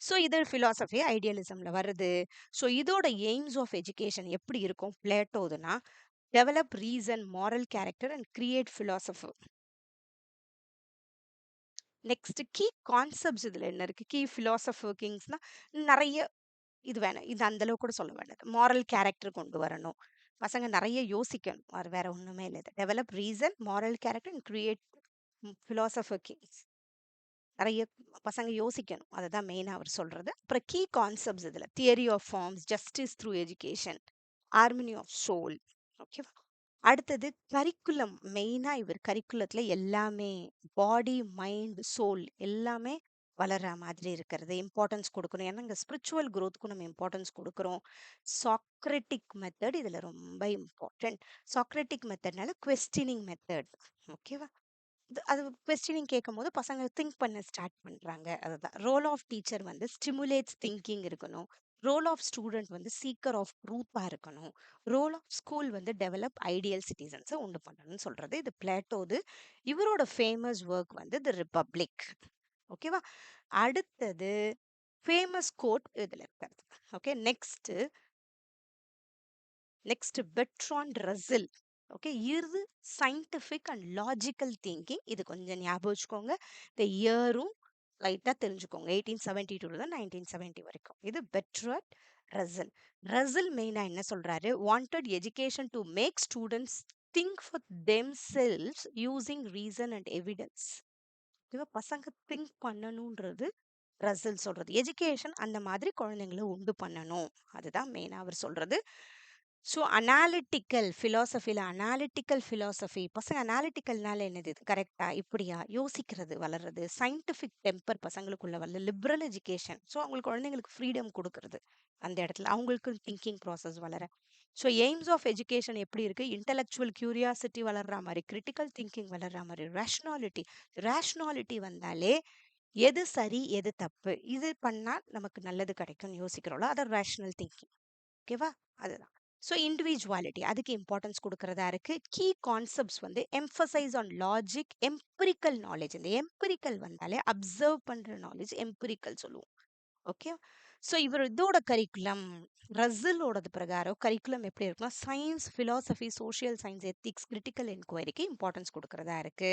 ஸோ இது ஃபிலாசபி ஐடியலிசம்ல வருது. ஸோ இதோட எய்ம்ஸ் ஆஃப் எஜுகேஷன் எப்படி இருக்கும் பிளேட்டோதுன்னா, develop reason, moral character and create philosopher. Next key concepts இதுல என்ன இருக்கு, கீ ஃபிலாசபர் கிங்ஸ்னா நிறைய இது வேணும், இது அந்த அளவுக்கு கூட சொல்ல வேண்டாம். மாரல் கேரக்டர் கொண்டு வரணும், பசங்க நிறைய யோசிக்கணும், அது வேற ஒண்ணுமே இல்லை. Develop reason, moral character and create philosopher kings. நிறைய பசங்க யோசிக்கணும், அதுதான் மெயினா அவர் சொல்றது. அப்புறம் கீ கான்செப்ட்ஸ் இதுல theory of forms, justice through education, harmony of soul. ஓகேவா? அடுத்தது கரிக்குலம். மெயினா இவர் கரிக்குலத்துல எல்லாமே பாடி, மைண்ட், சோல் எல்லாமே வளர்ற மாதிரி இருக்கிறது இம்பார்ட்டன்ஸ் கொடுக்கணும். ஏன்னா இங்க ஸ்பிரிச்சுவல் growthக்கும் நம்ம இம்பார்ட்டன்ஸ் கொடுக்குறோம். சாக்ரட்டிக் மெத்தட் இதுல ரொம்ப இம்பார்ட்டன்ட். சாக்ரட்டிக் மெத்தட்னால கொஸ்டினிங் மெத்தட். ஓகேவா? அது கொஸ்டினிங் கேட்கும்போது பசங்க திங்க் பண்ண ஸ்டார்ட் பண்றாங்க. அதுதான் role of teacher stimulates thinking இருக்கணும். Role of student seeker of ட்ரூத்தா இருக்கணும். Role of school develop ideal சிட்டிசன்ஸை உண்டு பண்ணணும்னு சொல்றது இது பிளேட்டோது. இவரோட ஃபேமஸ் ஒர்க் தி ரிப்பப்ளிக். ஓகேவா? அடுத்தது ஃபேமஸ் கோட் இதுல இருக்கிறது. Okay. Next Bertrand Russell. Okay. இது சயின்டிஃபிக் அண்ட் லாஜிக்கல் திங்கிங். இது கொஞ்சம் ஞாபகம் வச்சுக்கோங்க. இந்த இயரும் லைட்டா தெரிஞ்சுக்கோங்க. 1872 தான் 1970 வரைக்கும். இது பெட்ரான் ரசில். ரசில் மெயினா என்ன சொல்றாரு, wanted education to make students think for themselves using reason and evidence. இவ பசங்க திங்க் பண்ணணும்ன்றது ரசல் சொல்றது. எஜுகேஷன் அந்த மாதிரி குழந்தைங்களை உண்டு பண்ணணும், அதுதான் மெயினா அவர் சொல்றது. ஸோ அனாலிட்டிக்கல் ஃபிலாசபியில் அனாலிட்டிக்கல் ஃபிலாசபி பசங்க அனாலிட்டிக்கல்னால என்னது இது கரெக்டா இப்படியா யோசிக்கிறது வளர்றது சயின்டிஃபிக் டெம்பர் பசங்களுக்குள்ள வரல லிபரல் எஜுகேஷன் ஸோ அவங்களுக்கு குழந்தைங்களுக்கு ஃப்ரீடம் கொடுக்கறது அந்த இடத்துல அவங்களுக்கு திங்கிங் ப்ராசஸ் வளர ஸோ எய்ம்ஸ் ஆஃப் எஜுகேஷன் எப்படி இருக்கு இன்டெலெக்சுவல் கியூரியாசிட்டி வளர்ற மாதிரி கிரிட்டிக்கல் திங்கிங் வளர்ற மாதிரி ரேஷ்னாலிட்டி வந்தாலே எது சரி எது தப்பு இது பண்ணா நமக்கு நல்லது கிடைக்கும்னு யோசிக்கிறோம்ல அதை ரேஷனல் திங்கிங் ஓகேவா அதுதான் ஸோ இண்டிவிஜுவாலிட்டி அதுக்கு இம்பார்ட்டன்ஸ் கொடுக்கறதா இருக்கு கீ கான்செப்ட்ஸ் வந்து emphasize on logic empirical knowledge இந்த எம்பிரிக்கல் வந்தாலே அப்சர்வ் பண்ற நாலேஜ் எம்பிரிக்கல் சொல்லுவோம் ஓகே ஸோ இவர் இதோட கரிக்குலம் ரசிலோடது பிரகாரம் கரிக்குலம் எப்படி இருக்குன்னா science philosophy social science ethics critical என்கொயரிக்கு இம்பார்ட்டன்ஸ் கொடுக்கறதா இருக்கு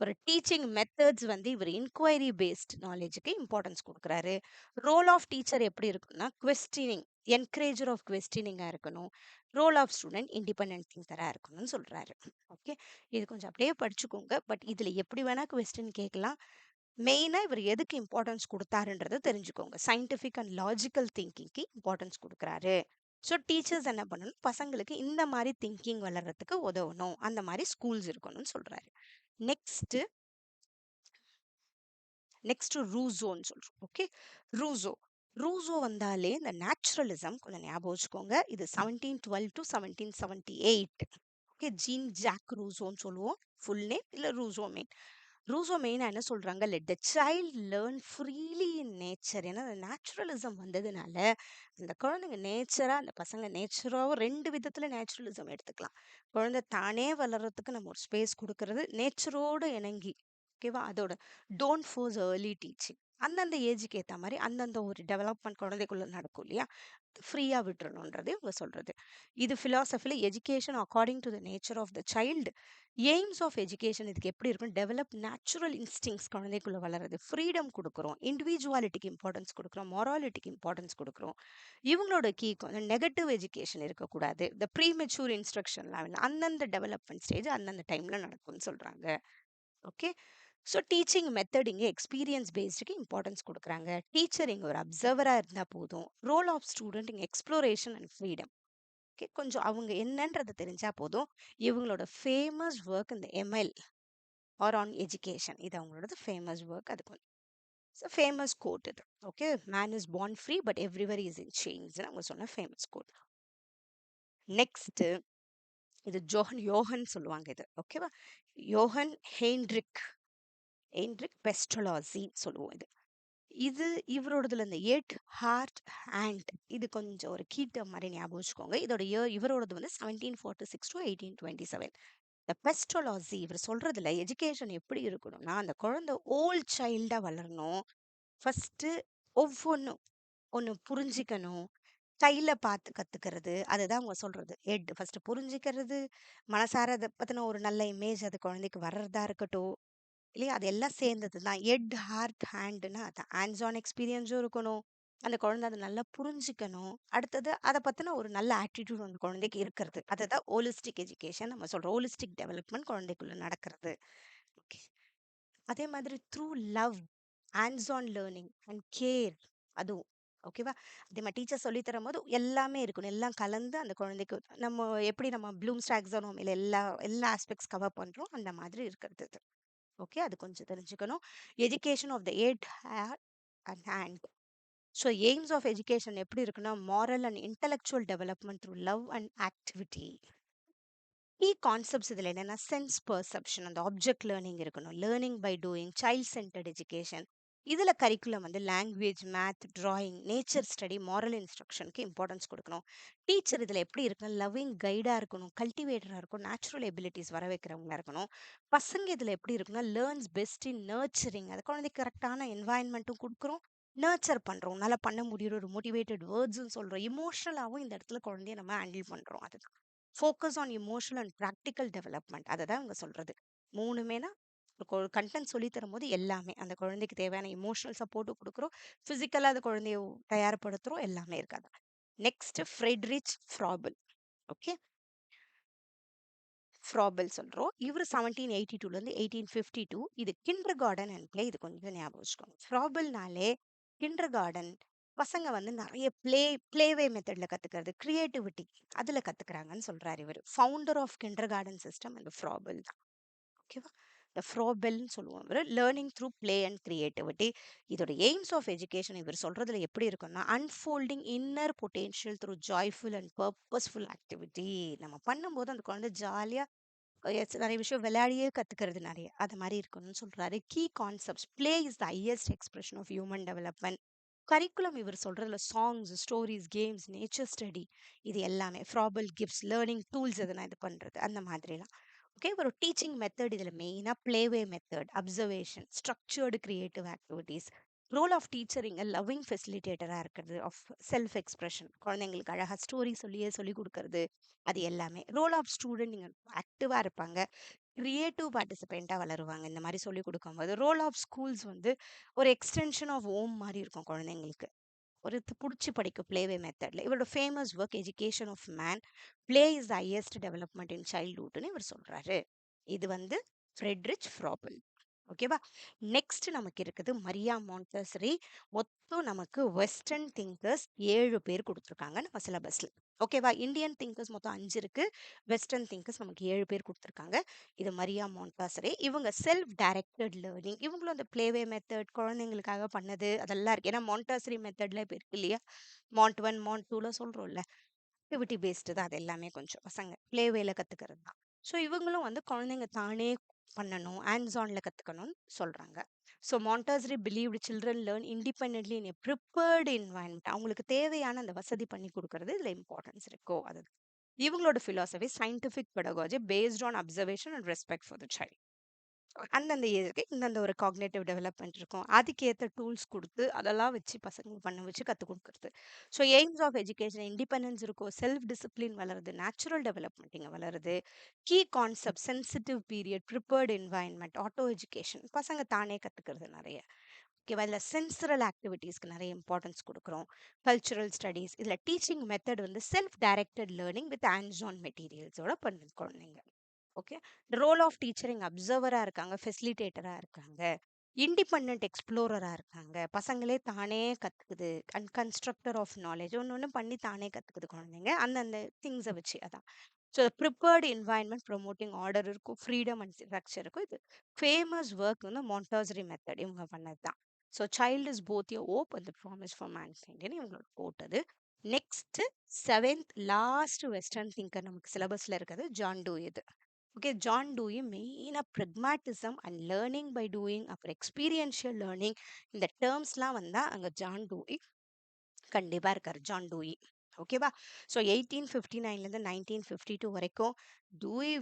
ஒரு டீச்சிங் மெத்தட்ஸ் வந்து இவர் இன்கொயரி பேஸ்ட் நாலேஜுக்கு இம்பார்ட்டன்ஸ் கொடுக்குறாரு ரோல் ஆஃப் டீச்சர் எப்படி இருக்குன்னா கொஸ்டினிங் என்கரேஜர் ஆஃப் கொஸ்டினிங்காக இருக்கணும் ரோல் ஆஃப் ஸ்டூடெண்ட் இண்டிபெண்ட் திங்கராக இருக்கணும்னு சொல்கிறாரு ஓகே இது கொஞ்சம் அப்படியே படிச்சுக்கோங்க பட் இதில் எப்படி வேணால் கொஸ்டின் கேட்கலாம் மெயினாக இவர் எதுக்கு இம்பார்ட்டன்ஸ் கொடுத்தாருன்றதை தெரிஞ்சுக்கோங்க சயின்டிஃபிக் அண்ட் லாஜிக்கல் திங்கிங்க்கு இம்பார்ட்டன்ஸ் கொடுக்குறாரு ஸோ டீச்சர்ஸ் என்ன பண்ணணும் பசங்களுக்கு இந்த மாதிரி திங்கிங் வளர்கிறதுக்கு உதவணும் அந்த மாதிரி ஸ்கூல்ஸ் இருக்கணும்னு சொல்கிறாரு நெக்ஸ்ட் ரூசோன்னு சொல்றோம் ஓகே ரூசோ வந்தாலே இந்த நேச்சுரலிசம் கொஞ்சம் ஞாபகம் வச்சுக்கோங்க இது 1712 to 1778 ஓகே ஜீன் ஜாக் ரூசோன்னு சொல்லுவோம் ஃபுல் நேம் இல்ல ரூசோ மெயினா என்ன சொல்றாங்க let the child learn freely in nature ஏன்னா அந்த நேச்சுரலிசம் வந்ததுனால அந்த குழந்தைங்க நேச்சரா அந்த பசங்க நேச்சராவும் ரெண்டு விதத்துல நேச்சுரலிசம் எடுத்துக்கலாம் குழந்தை தானே வளர்றதுக்கு நம்ம ஒரு ஸ்பேஸ் கொடுக்கறது நேச்சரோடு இணங்கி ஓகேவா அதோட டோன்ட் ஃபோர்ஸ் ஏர்லி டீச்சிங் அந்தந்த ஏஜுக்கு ஏற்ற மாதிரி அந்தந்த ஒரு டெவலப்மெண்ட் குழந்தைக்குள்ள நடக்கும் இல்லையா ஃப்ரீயா விட்டுறணுன்றது இவங்க சொல்றது இது ஃபிலாசபில education according to the nature of the child aims of education இதுக்கு எப்படி இருக்கும் டெவலப் நேச்சுரல் இன்ஸ்டிங்ஸ் குழந்தைக்குள்ள வளருது ஃப்ரீடம் கொடுக்குறோம் இண்டிவிஜுவாலிட்டிக்கு இம்பார்ட்டன்ஸ் கொடுக்குறோம் மொராலிட்டிக்கு இம்பார்ட்டன்ஸ் கொடுக்குறோம் இவங்களோட கீ நெகட்டிவ் எஜுகேஷன் இருக்கக்கூடாது இந்த ப்ரீ மெச்சூர் இன்ஸ்ட்ரக்ஷன்லாம் அந்தந்த டெவலப்மெண்ட் ஸ்டேஜ் அந்தந்த டைம்ல நடக்கும்னு சொல்றாங்க ஓகே ஸோ டீச்சிங் மெத்தட் இங்கே எக்ஸ்பீரியன்ஸ் பேஸ்டுக்கு இம்பார்ட்டன்ஸ் கொடுக்குறாங்க டீச்சர் இங்கே ஒரு அப்சர்வராக இருந்தால் போதும் ரோல் ஆஃப் ஸ்டூடெண்ட் இங்கே எக்ஸ்ப்ளோரேஷன் அண்ட் ஃப்ரீடம் ஓகே கொஞ்சம் அவங்க என்னன்றது தெரிஞ்சால் போதும் இவங்களோட ஃபேமஸ் ஒர்க் இந்த எம்எல் ஆர் ஆன் எஜுகேஷன் இது அவங்களோட ஃபேமஸ் ஒர்க் அது கொஞ்சம் ஸோ ஃபேமஸ் கோட் இது okay man is born free but everywhere is in சேஞ்ச்னு அவங்க சொன்ன ஃபேமஸ் கோட் நெக்ஸ்ட் இது யோகன் சொல்லுவாங்க இது ஓகேவா யோகன் ஹெயின்ரிக் பெஸ்டலாசி சொல்லுவோம் இது இவரோடதுல இந்த எட் ஹார்ட் ஹேண்ட் இது கொஞ்சம் ஒரு கீட்ட மாதிரி ஞாபகம் வச்சுக்கோங்க இதோட இவரோடது வந்து 1746 to 1827 இந்த பெஸ்டலாசி இவர் சொல்றதுல எஜுகேஷன் எப்படி இருக்கணும்னா அந்த குழந்தை ஓல்ட் சைல்டா வளரணும் ஃபர்ஸ்ட் ஒவ்வொன்றும் ஒன்று புரிஞ்சிக்கணும் கையில பார்த்து கத்துக்கிறது அதுதான் அவங்க சொல்றது ஃபர்ஸ்ட் புரிஞ்சிக்கிறது மனசார அதை பத்தின ஒரு நல்ல இமேஜ் அது குழந்தைக்கு வர்றதா இருக்கட்டும் இல்லையா அது எல்லாம் சேர்ந்தது தான் ஹார்ட் ஹேண்டுன்னா அது ஹேண்ட்ஸ் ஆன் எக்ஸ்பீரியன்ஸும் இருக்கணும் அந்த குழந்தை அதை நல்லா புரிஞ்சுக்கணும் அடுத்தது அதை பத்தின ஒரு நல்ல ஆட்டிடியூட் அந்த குழந்தைக்கு இருக்கிறது அதுதான் ஹோலிஸ்டிக் எஜுகேஷன் நம்ம சொல்றோம் ஹோலிஸ்டிக் டெவலப்மெண்ட் குழந்தைக்குள்ள நடக்கிறது ஓகே அதே மாதிரி through love hands on learning and care அதுவும் ஓகேவா அதே மாதிரி டீச்சர் சொல்லி தரும் போது எல்லாமே இருக்கணும் எல்லாம் கலந்து அந்த குழந்தைக்கு நம்ம எப்படி நம்ம ப்ளூம் ஸ்டாக்ஸானோம் இல்லை எல்லா ஆஸ்பெக்ட்ஸ் கவர் பண்றோம் அந்த மாதிரி இருக்கிறது ஓகே அது கொஞ்சம் தெரிஞ்சுக்கணும் education of the hair and hand so aims of education எப்படி இருக்குன்னா moral and intellectual development through love and activity key concepts இதில் என்னென்னா சென்ஸ் பர்செப்ஷன் அந்த ஆப்ஜெக்ட் லேர்னிங் இருக்கணும் learning by doing child centered education இதில் கரிக்குலம் வந்து language math drawing nature study moral இன்ஸ்ட்ரக்ஷனுக்கு இம்பார்ட்டன்ஸ் கொடுக்கணும் டீச்சர் இதில் எப்படி இருக்கணும் லவ்விங் கைடாக இருக்கணும் கல்டிவேட்டராக இருக்கணும் நேச்சுரல் எபிலிட்டிஸ் வர வைக்கிறவங்களா இருக்கணும் பசங்க இதில் எப்படி இருக்குன்னா லேர்ன்ஸ் பெஸ்ட் இன் நர்ச்சரிங் அது குழந்தைக்கு கரெக்டான என்வாயன்மெண்ட்டும் கொடுக்குறோம் நர்ச்சர் பண்ணுறோம் நல்லா பண்ண முடியுற ஒரு மோட்டிவேட்டட் வேர்ட்ஸும் சொல்கிறோம் இமோஷனலாகவும் இந்த இடத்துல குழந்தைய நம்ம ஹேண்டில் பண்ணுறோம் அதுதான் focus on emotional and practical development அதை தான் அவங்க சொல்கிறது மூணுமேனா ஒரு கண்டென்ட் சொல்லி தரும்போது எல்லாமே அந்த குழந்தைக்கு தேவையான இமோஷனல் சப்போர்ட்டும் கொடுக்குறோம் ஃபிசிக்கலாக அந்த குழந்தைய தயார்படுத்துகிறோம் எல்லாமே இருக்காது நெக்ஸ்ட் ஃப்ரெட்ரிச் ஃப்ராபிள் ஓகே ஃப்ராபிள் சொல்கிறோம் இவர் 1782 1852 இது கிண்டர் கார்டன் அண்ட் பிளே இது கொஞ்சம் ஞாபகம் வச்சுக்கோங்க ஃப்ராபிள்னாலே கிண்டர் கார்டன் பசங்க வந்து நிறைய பிளேவே மெத்தட்ல கத்துக்கிறது, கிரியேட்டிவிட்டி அதுல கத்துக்கிறாங்கன்னு சொல்றாரு இவர். Founder of kindergarten system இந்த ஃப்ராபல் தான். ஓகேவா? இந்த ஃப்ரோபெல்னு சொல்லுவோம் இவர். Learning through play and creativity. இதோட எய்ம்ஸ் ஆஃப் எஜுகேஷன் இவர் சொல்றதுல எப்படி இருக்குன்னா, unfolding inner potential through joyful and purposeful activity. நம்ம பண்ணும்போது அந்த குழந்தை ஜாலியா நிறைய விஷயம் விளையாடியே கத்துக்கிறது நிறைய அது மாதிரி இருக்கணும்னு சொல்றாரு. Key concepts play is the highest expression of human development. Curriculum இவர் சொல்றதுல songs, stories, games, nature study இது எல்லாமே ஃப்ராபல் கிஃப்ட்ஸ், லேர்னிங் டூல்ஸ் எதனா இது பண்றது அந்த மாதிரிலாம். ஓகே, ஒரு டீச்சிங் மெத்தட் இதுல மெயினா play way method, observation, structured creative activities. Role of teacher இங்க லவ்விங் ஃபெசிலிட்டேட்டரா இருக்கிறது, ஆஃப் செல்ஃப் எக்ஸ்பிரஷன், குழந்தைங்களுக்கு அழகா ஸ்டோரி சொல்லியே சொல்லி கொடுக்கறது அது எல்லாமே. ரோல் ஆஃப் ஸ்டூடெண்ட் இங்க ஆக்டிவா இருப்பாங்க, கிரியேட்டிவ் பார்ட்டிசிபெண்டா வளருவாங்க இந்த மாதிரி சொல்லி கொடுக்கும்போது. ரோல் ஆஃப் ஸ்கூல்ஸ் வந்து ஒரு எக்ஸ்டென்ஷன் ஆஃப் ஹோம் மாதிரி இருக்கும் குழந்தைங்களுக்கு. ஒரு புடிச்சு படிக்கும் பிளேவே மெத்தட்ல. இவரோட famous work education of man, play is the highest development in சைல்ட்ஹுட்னு இவர் சொல்றாரு. இது வந்து ஃப்ரெட்ரிச் ஃப்ராபல். ஓகேவா? நெக்ஸ்ட் நமக்கு இருக்குது மரியா மாண்டசரி. மொத்தம் நமக்கு வெஸ்டர்ன் திங்கர்ஸ் 7 பேர் கொடுத்துருக்காங்க நம்ம சிலபஸ்ல. ஓகேவா? இந்தியன் திங்கர்ஸ் மொத்தம் 5 இருக்கு, வெஸ்டர்ன் திங்கர்ஸ் நமக்கு 7 பேர் கொடுத்துருக்காங்க. இது மரியா மாண்டசரி. இவங்க செல்ஃப் டைரக்டட் லேர்னிங், இவங்களும் அந்த பிளேவே மெத்தட் குழந்தைங்களுக்காக பண்ணது அதெல்லாம் இருக்கு. ஏன்னா மாண்டசரி மெத்தட்ல இப்போ இருக்கு இல்லையா, மாண்ட் 1 மாண்ட் 2ல சொல்றோம்ல, ஆக்டிவிட்டி பேஸ்டு தான் அது எல்லாமே. கொஞ்சம் பசங்க பிளேவேல கத்துக்கிறது தான். ஸோ இவங்களும் வந்து குழந்தைங்க தானே பண்ணணும், ஹேண்ட்ஸ் ஆன்ல கத்துக்கணும்னு சொல்றாங்க. So Montessori believed children learn independently in a prepared environment. அவங்களுக்கு தேவையான அந்த வசதி பண்ணி கொடுக்கறது இதுல இம்பார்ட்டன்ஸ் இருக்கோ அது. இவங்களோட philosophy scientific pedagogy based on observation and respect for the child. அந்தந்த ஏஜுக்கு இந்தந்த ஒரு காக்னேட்டிவ் டெவலப்மெண்ட் இருக்கும், அதுக்கேற்ற டூல்ஸ் கொடுத்து அதெல்லாம் வச்சு பசங்க பண்ண வச்சு கற்றுக் கொடுக்குறது. So aims of education independence இருக்கும், செல்ஃப் டிசிப்ளின் வளருது, நேச்சுரல் டெவலப்மெண்ட் இங்கே வளருது. Key concept sensitive period, prepared environment, auto education, பசங்க தானே கற்றுக்கிறது நிறைய. ஓகேவா? இதில் சென்சரல் ஆக்டிவிட்டீஸ்க்கு நிறைய இம்பார்ட்டன்ஸ் கொடுக்குறோம். கல்ச்சுரல் ஸ்டடீஸ், இதில் டீச்சிங் மெத்தட் வந்து self directed learning with hands on மெட்டீரியல்ஸோட பண்ணுது குழந்தைங்க. ஓகே, ரோல் ஆஃப் டீச்சரிங் அப்சர்வரா இருக்காங்க, ஃபெசிலிட்டேட்டரா இருக்காங்க, இண்டிபெண்டன்ட் எக்ஸ்ப்ளோரரா இருக்காங்க, பசங்களே தானே கத்துக்குது, அண்ட் கன்ஸ்ட்ரக்டர் ஆஃப் நாலேஜ் ஒன்று ஒன்று பண்ணி தானே கத்துக்குது குழந்தைங்க அந்தந்த திங்ஸை வச்சு. அதான். So prepared environment promoting order இருக்கும், ஃப்ரீடம் அண்ட் ஸ்ட்ரக்சர் இருக்கும். இது ஃபேமஸ் ஒர்க் வந்து மாண்டசரி மெத்தட் இவங்க பண்ணது தான். So child is both your hope and promise for மேன்கைண்ட்னு இவங்களோட போட்டது. Next seventh last western thinker நமக்கு சிலபஸ்ல இருக்கிறது ஜான் டூ. இது ஓகே, ஜான் டூயி மெயினாக pragmatism and learning by doing, அப்புறம் எக்ஸ்பீரியன்ஷியல் லேர்னிங், இந்த டேர்ம்ஸ்லாம் வந்தால் அங்கே ஜான் டூயி கண்டிப்பாக இருக்கார். John Dewey. ஓகேவா? ஸோ 1859லேருந்து 1952 வரைக்கும் டூயி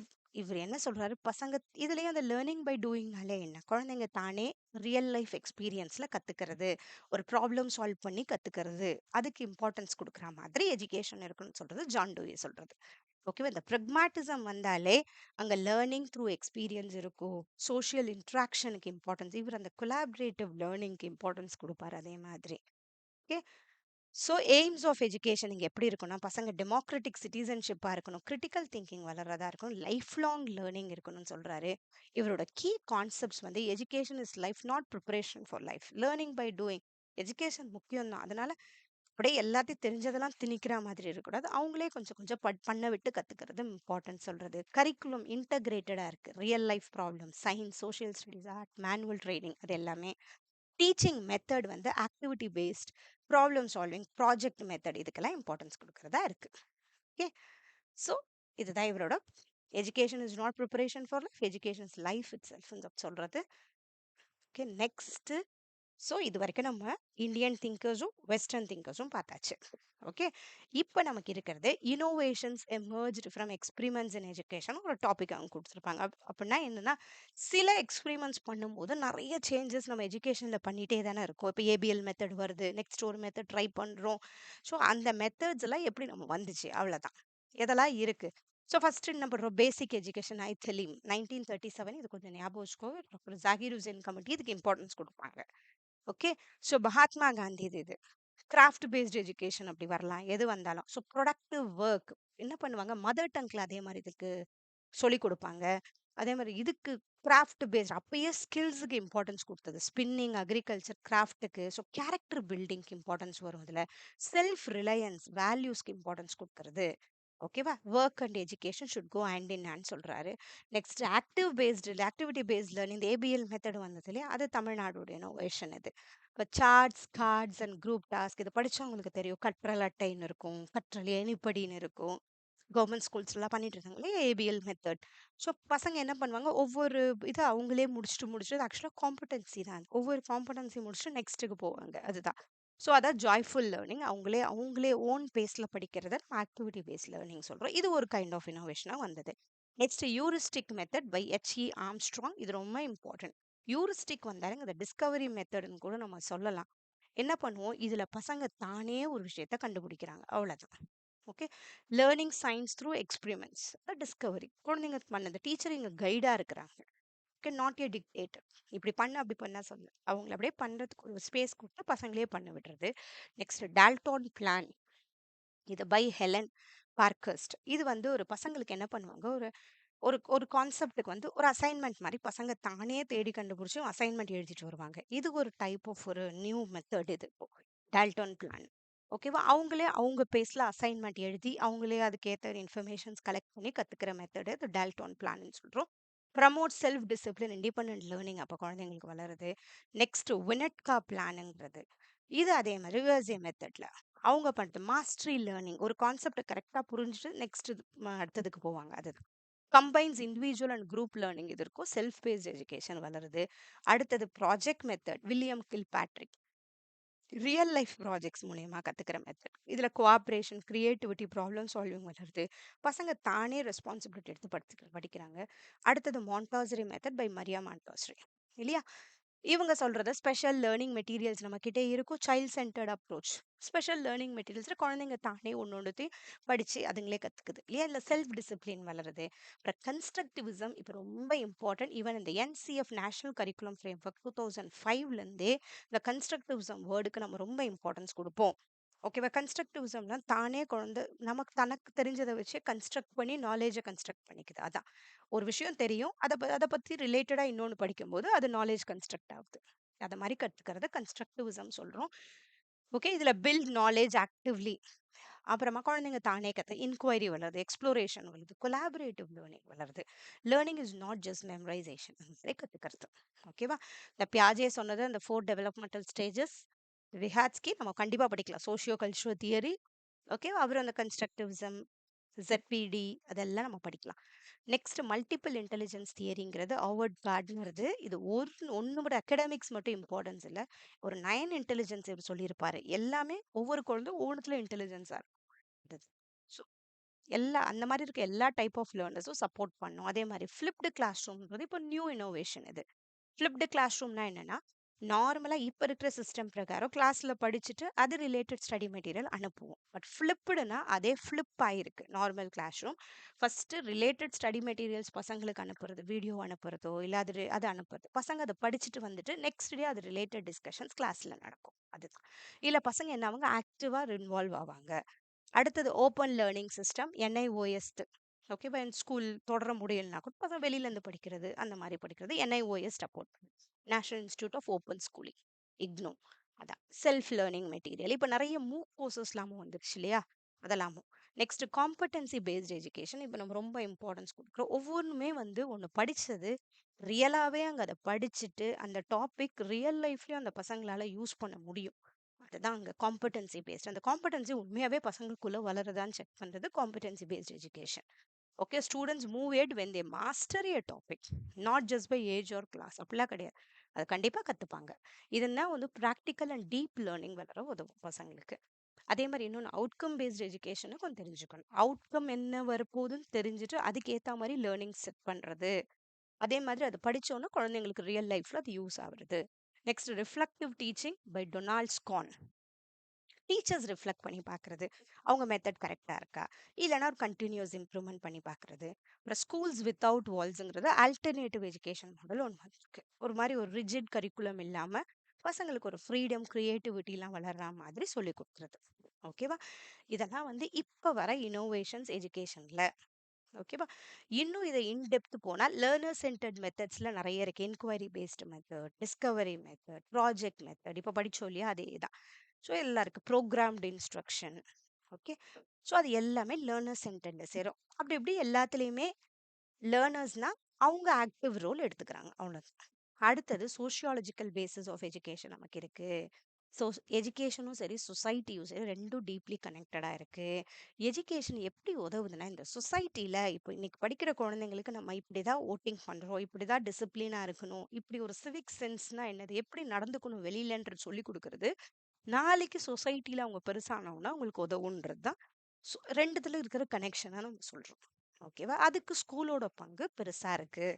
இவர் என்ன சொல்றாரு, பசங்க இதுலயே அந்த லேர்னிங் பை டூயிங்னாலே என்ன, குழந்தைங்க தானே ரியல் லைஃப் எக்ஸ்பீரியன்ஸ்ல கத்துக்கிறது, ஒரு ப்ராப்ளம் சால்வ் பண்ணி கத்துக்கிறது, அதுக்கு இம்பார்ட்டன்ஸ் கொடுக்குற மாதிரி எஜுகேஷன் இருக்குன்னு சொல்றது ஜான் டூயி சொல்றது. ஓகேவா? இந்த ப்ரெக்மாட்டிசம் வந்தாலே அங்க லேர்னிங் த்ரூ எக்ஸ்பீரியன்ஸ் இருக்கும், சோஷியல் இன்ட்ராக்ஷனுக்கு இம்பார்ட்டன்ஸ், இவர் அந்த கொலாபரேட்டிவ் லேர்னிங்க்கு இம்பார்ட்டன்ஸ் கொடுப்பாரு அதே மாதிரி. Okay, so aims of education இங்கே எப்படி இருக்கும்னா, பசங்க டெமோக்ராட்டிக் சிட்டிசன்ஷிப்பாக இருக்கணும், கிரிட்டிக்கல் திங்கிங் வளர்றதா இருக்கணும், லைஃப் லாங் லேர்னிங் இருக்கணும்னு சொல்றாரு. இவரோட கீ கான்செப்ட்ஸ் வந்து education is life not preparation for life, learning by doing. Education முக்கியம் தான், அதனால அப்படியே எல்லாத்தையும் தெரிஞ்சதெல்லாம் திணிக்கிற மாதிரி இருக்கக்கூடாது, அவங்களே கொஞ்சம் கொஞ்சம் பண்ண விட்டு கத்துக்கிறது இம்பார்ட்டன்ட் சொல்றது. கரிக்குலம் இன்டகிரேட்டடா இருக்கு, real life problem, science, social studies, art, manual training அது எல்லாமே. டீச்சிங் மெத்தட் வந்து activity based, problem solving, project method இதுக்கெல்லாம் இம்பார்ட்டன்ஸ் கொடுக்கறதா இருக்கு. ஓகே, ஸோ இதுதான் இவரோட education is not preparation for life, education is life itself சொல்றது. Okay, next. ஸோ இது வரைக்கும் நம்ம இந்தியன் திங்கர்ஸும் வெஸ்டர்ன் திங்கர்ஸும் பார்த்தாச்சு. ஓகே, இப்போ நமக்கு இருக்கிறது innovations emerged from experiments in education ஒரு டாபிக் அவங்க கொடுத்துருப்பாங்க. அப்படின்னா என்னன்னா, சில எக்ஸ்பிரிமெண்ட்ஸ் பண்ணும்போது நிறைய சேஞ்சஸ் நம்ம எஜுகேஷனில் பண்ணிகிட்டே தானே இருக்கோம். இப்போ ஏபிஎல் மெத்தட் வருது, நெக்ஸ்ட் ஒரு மெத்தட் ட்ரை பண்ணுறோம். ஸோ அந்த மெத்தட்ஸ் எல்லாம் எப்படி நம்ம வந்துச்சு, அவ்வளோதான். எதெல்லாம் இருக்கு. ஸோ ஃபர்ஸ்ட் நம்ம பேசிக் எஜுகேஷன் ஐ தெலீம் 1937, இது கொஞ்சம் ஞாபகம் வச்சுக்கோ. டாக்டர் ஜாகிர் ஹுசேன் கமிட்டி இதுக்கு இம்பார்ட்டன்ஸ் கொடுப்பாங்க. ஓகே, ஸோ மகாத்மா காந்தி இது கிராஃப்ட் பேஸ்ட் எஜுகேஷன் அப்படி வரலாம் எது வந்தாலும். ஸோ ப்ரொடக்டிவ் ஒர்க் என்ன பண்ணுவாங்க, மதர் டங்க்ல அதே மாதிரி இதுக்கு சொல்லி கொடுப்பாங்க. அதே மாதிரி இதுக்கு கிராஃப்ட் பேஸ்ட் அப்பயே ஸ்கில்ஸுக்கு இம்பார்ட்டன்ஸ் கொடுத்தது. ஸ்பின்னிங், அக்ரிகல்ச்சர், கிராஃப்ட்டுக்கு. ஸோ கேரக்டர் பில்டிங்க்கு இம்பார்ட்டன்ஸ் வரும் இதுல. செல்ஃப் ரிலையன்ஸ், வேல்யூஸ்க்கு இம்பார்ட்டன்ஸ் கொடுக்கறது. ஓகேவா? Work and education should go hand in hand சொல்றாரு. நெக்ஸ்ட் ஆக்டிவிட்டி பேஸ்ட் லேர்னிங், இந்த ஏபிஎல் மெத்தட் வந்தது இல்லையா, அது தமிழ்நாடுடைய இனோவேஷன் இது. இப்போ charts, cards and group task இது படிச்சவங்களுக்கு தெரியும். கற்றல் அட்டைன்னு இருக்கும், கற்றல் ஏணிப்படின்னு இருக்கும். கவர்மெண்ட் ஸ்கூல்ஸ்லாம் பண்ணிட்டு இருக்காங்க இல்லையா ஏபிஎல் மெத்தட். ஸோ பசங்க என்ன பண்ணுவாங்க, ஒவ்வொரு இதை அவங்களே முடிச்சுட்டு ஆக்சுவலாக காம்படன்சி தான். ஒவ்வொரு காம்படன்சி முடிச்சுட்டு நெக்ஸ்ட்டுக்கு போவாங்க. அதுதான். ஸோ அதான் ஜாய்ஃபுல் லேர்னிங். அவங்களே ஓன் பேஸில் படிக்கிறத ஆக்டிவிட்டி பேஸ்ட் லேர்னிங் சொல்கிறோம். இது ஒரு கைண்ட் ஆஃப் இனோவேஷனாக வந்தது. Next heuristic method by H E Armstrong. இது ரொம்ப இம்பார்ட்டன்ட். யூரிஸ்டிக் வந்தாலும் இந்த டிஸ்கவரி மெத்தட்னு கூட நம்ம சொல்லலாம். என்ன பண்ணுவோம், இதுல பசங்க தானே ஒரு விஷயத்த கண்டுபிடிக்கிறாங்க, அவ்வளவுதான். Okay. Learning science through experiments, Discovery. குழந்தைங்க பண்ணது, டீச்சர் இங்க கைடா இருக்கிறாங்க. Okay, not a dictator. இப்படி பண்ண அப்படி பண்ண சொல்ல, அவங்கள அப்படியே பண்றதுக்கு ஒரு ஸ்பேஸ் கொடுத்து பசங்களே பண்ண விடுறது. நெக்ஸ்ட் டால்டோன் பிளான், இது பை ஹெலன் பார்க்கஸ்ட். இது வந்து ஒரு பசங்களுக்கு என்ன பண்ணுவாங்க, ஒரு ஒரு ஒரு கான்செப்டுக்கு வந்து ஒரு அசைன்மெண்ட் மாதிரி பசங்க தானே தேடி கண்டுபிடிச்சு அசைன்மெண்ட் எழுதிட்டு வருவாங்க. இது ஒரு டைப் ஆஃப் ஒரு நியூ மெத்தட் இது, டால்டன் பிளான். ஓகேவா? அவங்களே அவங்க பேஸ்ல அசைன்மெண்ட் எழுதி அவங்களே அதுக்கேற்ற இன்ஃபர்மேஷன்ஸ் கலெக்ட் பண்ணி கத்துக்கிற மெத்தடு இது டால்டன் பிளான் சொல்றோம். Promote self discipline, independent learning அப்போ குழந்தைங்களுக்கு வளருது. நெக்ஸ்ட் வினட்கா பிளானுங்கிறது, இது அதே மாதிரி ரிவர்சிய மெத்தட்ல அவங்க பண்ணுறது. மாஸ்டரி லேர்னிங், ஒரு கான்செப்டை கரெக்டாக புரிஞ்சுட்டு நெக்ஸ்ட் அடுத்ததுக்கு போவாங்க. அதுதான் combines individual and group learning. இது இருக்கும். செல்ஃப் பேஸ்ட் எஜுகேஷன் வளருது. அடுத்தது project method, William Kilpatrick. Real life projects மூலியமா கத்துக்கிற மெத்தட். இதுல கோஆப்ரேஷன், கிரியேட்டிவிட்டி, ப்ராப்ளம் சால்விங் வளருது. பசங்க தானே ரெஸ்பான்சிபிலிட்டி எடுத்து படிக்கிறாங்க. அடுத்தது மாண்டாசரி மெத்தட் பை மரியா மாண்டாசரி இல்லையா. இவங்க சொல்றது ஸ்பெஷல் லேர்னிங் மெட்டீரியல்ஸ் நம்ம கிட்டே இருக்கும். Child centred approach. Special learning materials குழந்தைங்க தானே ஒன்னொன்னுத்தையும் படிச்சு அதுங்களே கத்துக்குது இல்லையா. இல்ல செல்ஃப் டிசிப்ளின் வளருது. அப்புறம் கன்ஸ்ட்ரக்டிவிசம் இப்போ ரொம்ப இம்பார்ட்டன்ட். ஈவன் இந்த NCF national curriculum framework 2005ல இருந்தே இந்த கன்ஸ்ட்ரக்டிவிசம் வேர்டுக்கு நம்ம ரொம்ப இம்பார்ட்டன்ஸ் கொடுப்போம். ஓகேவா? கன்ஸ்ட்ரக்டிவிசம்னா தானே குழந்தை நமக்கு தனக்கு தெரிஞ்சதை வச்சு கன்ஸ்ட்ரக்ட் பண்ணி நாலேஜை கன்ஸ்ட்ரக்ட் பண்ணிக்குது. அதான் ஒரு விஷயம் தெரியும், அதை பத்தி ரிலேட்டடா இன்னொன்று படிக்கும்போது அது நாலேஜ் கன்ஸ்ட்ரக்ட் ஆகுது. அதை மாதிரி கத்துக்கிறது கன்ஸ்ட்ரக்டிவிசம் சொல்றோம். ஓகே. இதுல பில்ட் நாலேஜ் ஆக்டிவ்லி. அப்புறமா குழந்தைங்க தானே இன்கொயரி வளருது, எக்ஸ்ப்ளோரேஷன் வளருது, கொலாபரேட்டிவ் லேர்னிங் வளருது. Learning is not just memorisation, கத்துக்கிறது. ஓகேவா? இந்த பியாஜே சொன்னது அந்த 4 டெவலப்மெண்டல் ஸ்டேஜஸ். விஹாட்ஸ்கி நம்ம கண்டிப்பா படிக்கலாம், சோஷியோ கல்ச்சுரல் தியரி. ஓகே. அப்புறம் அந்த கன்ஸ்ட்ரக்டிவிசம், ZPD, அதெல்லாம் நம்ம படிக்கலாம். நெக்ஸ்ட் மல்டிபிள் இன்டெலிஜென்ஸ் தியரிங்கிறது ஹார்வர்ட் கார்ட்னருது. இது ஒன்று மட்டும் அகடமிக்ஸ் மட்டும் இம்பார்ட்டன்ஸ் இல்லை, ஒரு 9 இன்டெலிஜென்ஸ் இவர் சொல்லியிருப்பாரு. எல்லாமே ஒவ்வொரு குழந்தை ஒவ்வொன்றுத்துல இன்டெலிஜென்ஸா இருக்கும். ஸோ அந்த மாதிரி இருக்க எல்லா டைப் ஆஃப் லேர்னர்ஸும் சப்போர்ட் பண்ணும். அதே மாதிரி ஃபிளிப்டு கிளாஸ் ரூம்ன்றது இப்போ நியூ இனோவேஷன் இது. ஃபிளிப்டு கிளாஸ் ரூம்னா என்னன்னா, நார்மலா இப்ப இருக்கிற சிஸ்டம் பிரகாரம் கிளாஸ்ல படிச்சுட்டு அது ரிலேட்டட் ஸ்டடி மெட்டீரியல் அனுப்புவோம். பட் ஃபிளிப்டுனா அதே ஃபிளிப் ஆயிருக்கு normal classroom. First related study materials பசங்களுக்கு அனுப்புறது, வீடியோ அனுப்புறதோ இல்ல அது அனுப்புறது. பசங்க அதை படிச்சுட்டு வந்துட்டு நெக்ஸ்ட் டே அது ரிலேட்டட் டிஸ்கஷன்ஸ் கிளாஸ்ல நடக்கும். அதுதான். இல்ல பசங்க என்ன ஆவாங்க, ஆக்டிவா இன்வால்வ் ஆவாங்க. அடுத்தது ஓப்பன் லேர்னிங் சிஸ்டம், NIOS. ஓகேவா? என் ஸ்கூல் தொடர முடியலனா கூட பசங்க வெளியில இருந்து படிக்கிறது, அந்த மாதிரி படிக்கிறது. NIOS support, national institute of open schooling, IGNOU. அதான் செல்ஃப் லேர்னிங் மெட்டீரியல். இப்போ நிறைய மூக் கோர்சஸ்லாமும் வந்துருச்சு இல்லையா, அதெல்லாமும். Next competency based education. இப்போ நம்ம ரொம்ப இம்பார்ட்டன்ஸ் கொடுக்குறோம். ஒவ்வொன்றுமே வந்து ஒன்று படிச்சது ரியலாகவே அங்கே அதை படிச்சுட்டு அந்த டாபிக் ரியல் லைஃப்லயும் அந்த பசங்களால யூஸ் பண்ண முடியும். அதுதான் அங்கே காம்படன்சி பேஸ்ட். அந்த காம்படன்சி உண்மையாவே பசங்களுக்குள்ள வளருதான்னு செக் பண்றது competency based education. Okay. Students move ahead when they master a topic, not just by age or class. அப்படிலாம் கிடையாது, அது கண்டிப்பா கத்துப்பாங்க. இதுதான் வந்து ப்ராக்டிக்கல் அண்ட் டீப் லேர்னிங் வளர உதவும் பசங்களுக்கு. அதே மாதிரி இன்னொன்று அவுட்கம் பேஸ்ட் எஜுகேஷனை கொஞ்சம் தெரிஞ்சுக்கணும். அவுட்கம் என்ன வரப்போகுதுன்னு தெரிஞ்சுட்டு அதுக்கேற்ற மாதிரி லேர்னிங் செட் பண்றது. அதே மாதிரி அது படிச்சோன்னா குழந்தைங்களுக்கு ரியல் லைஃப்ல அது யூஸ் ஆகுறது. Next reflective teaching by Donald Schon. Teachers reflect பண்ணி பார்க்குறது, அவங்க மெத்தட் கரெக்டாக இருக்கா, இல்லைனா ஒரு கண்டினியூஸ் இம்ப்ரூவ்மெண்ட் பண்ணி பார்க்குறது. அப்புறம் ஸ்கூல்ஸ் வித்தவுட் வால்ஸுங்கிறது ஆல்டர்னேட்டிவ் எஜுகேஷன் மாடல் ஒன்று இருக்கு. ஒரு மாதிரி ஒரு ரிஜிட் கரிக்குலம் இல்லாமல் பசங்களுக்கு ஒரு ஃப்ரீடம், க்ரியேட்டிவிட்டிலாம் வளர்ற மாதிரி சொல்லி கொடுக்குறது. ஓகேவா? இதெல்லாம் வந்து இப்போ வர இனோவேஷன்ஸ் எஜுகேஷனில். ஓகேவா? இன்னும் இதை இன்டெப்த் போனா லேர்னர் சென்டர்ட் மெத்தட்ஸ்ல நிறைய இருக்கு. Enquiry based method, Discovery method, project method. இப்போ படிச்சோம் இல்லையா? அதே தான். ஸோ எல்லாம் இருக்கு. Programmed instruction. ஓகே. ஸோ அது எல்லாமே லேர்னர் சென்டர்ல சேரும். அப்படி இப்படி எல்லாத்துலேயுமே லேர்னர்ஸ்னா அவங்க ஆக்டிவ் ரோல் எடுத்துக்கிறாங்க. அவ்வளோதான். அடுத்தது சோஷியாலஜிக்கல் பேசிஸ் ஆஃப் எஜுகேஷன் நமக்கு இருக்கு. ஸோ எஜுகேஷனும் சரி சொசைட்டியும் சரி ரெண்டும் டீப்லி கனெக்டடாக இருக்கு. எஜுகேஷன் எப்படி உதவுதுன்னா இந்த சொசைட்டியில் இப்போ இன்னைக்கு படிக்கிற குழந்தைங்களுக்கு நம்ம இப்படி தான் ஓட்டிங் பண்ணுறோம், இப்படி தான் டிசிப்ளினாக இருக்கணும், இப்படி ஒரு சிவிக் சென்ஸ்னா என்னது, எப்படி நடந்துக்கணும் வெளியிலன்றது சொல்லி கொடுக்குறது நாளைக்கு சொசைட்டியில் அவங்க பெருசானவங்கன்னா அவங்களுக்கு உதவுன்றது தான் ரெண்டுத்துல இருக்கிற கனெக்ஷனாக நம்ம சொல்கிறோம். ஓகேவா? அதுக்கு ஸ்கூலோட பங்கு பெருசா இருக்கு.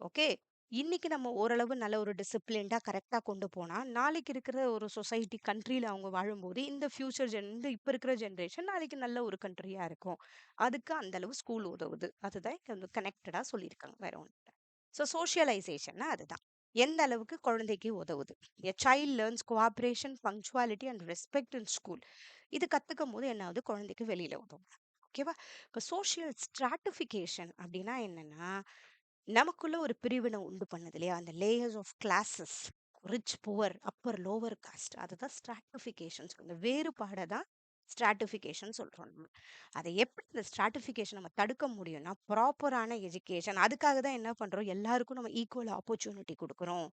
ஓகே. இன்னைக்கு நம்ம ஓரளவு நல்ல ஒரு டிசிப்ளின்டா கரெக்டா கொண்டு போனா நாளைக்கு இருக்கிற ஒரு சொசைட்டி கண்ட்ரில அவங்க வாழும்போது இந்த ஃபியூச்சர் இந்த இப்ப இருக்கிற ஜெனரேஷன் நாளைக்கு நல்ல ஒரு கண்ட்ரியா இருக்கும். அதுக்கு அந்த அளவு ஸ்கூல் உதவுது. அதுதான் இங்க வந்து கனெக்டடா சொல்லியிருக்காங்க. வேற ஒண்ணு இல்ல. ஸோ சோஷியலைசேஷன்னா அதுதான். எந்த அளவுக்கு குழந்தைக்கு உதவுது. எ child learns cooperation punctuality and respect in school. இது கத்துக்கும் போது என்ன ஆகுது, குழந்தைக்கு வெளியில உதவும். ஓகேவா? இப்போ சோஷியல் ஸ்ட்ராட்டிஃபிகேஷன் அப்படின்னா என்னன்னா நமக்குள்ள ஒரு பிரிவினை உண்டு பண்ணுது இல்லையா? அந்த layers of classes, rich poor upper lower caste, அதுதான் ஸ்ட்ராட்டிஃபிகேஷன். அந்த வேறுபாடை தான் ஸ்ட்ராட்டிஃபிகேஷன் சொல்றோம் நம்ம. அதை எப்படி இந்த ஸ்ட்ராட்டிஃபிகேஷன் நம்ம தடுக்க முடியும்னா ப்ராப்பரான எஜுகேஷன். அதுக்காக தான் என்ன பண்றோம், எல்லாருக்கும் நம்ம ஈக்குவல் ஆப்பர்ச்சுனிட்டி கொடுக்குறோம்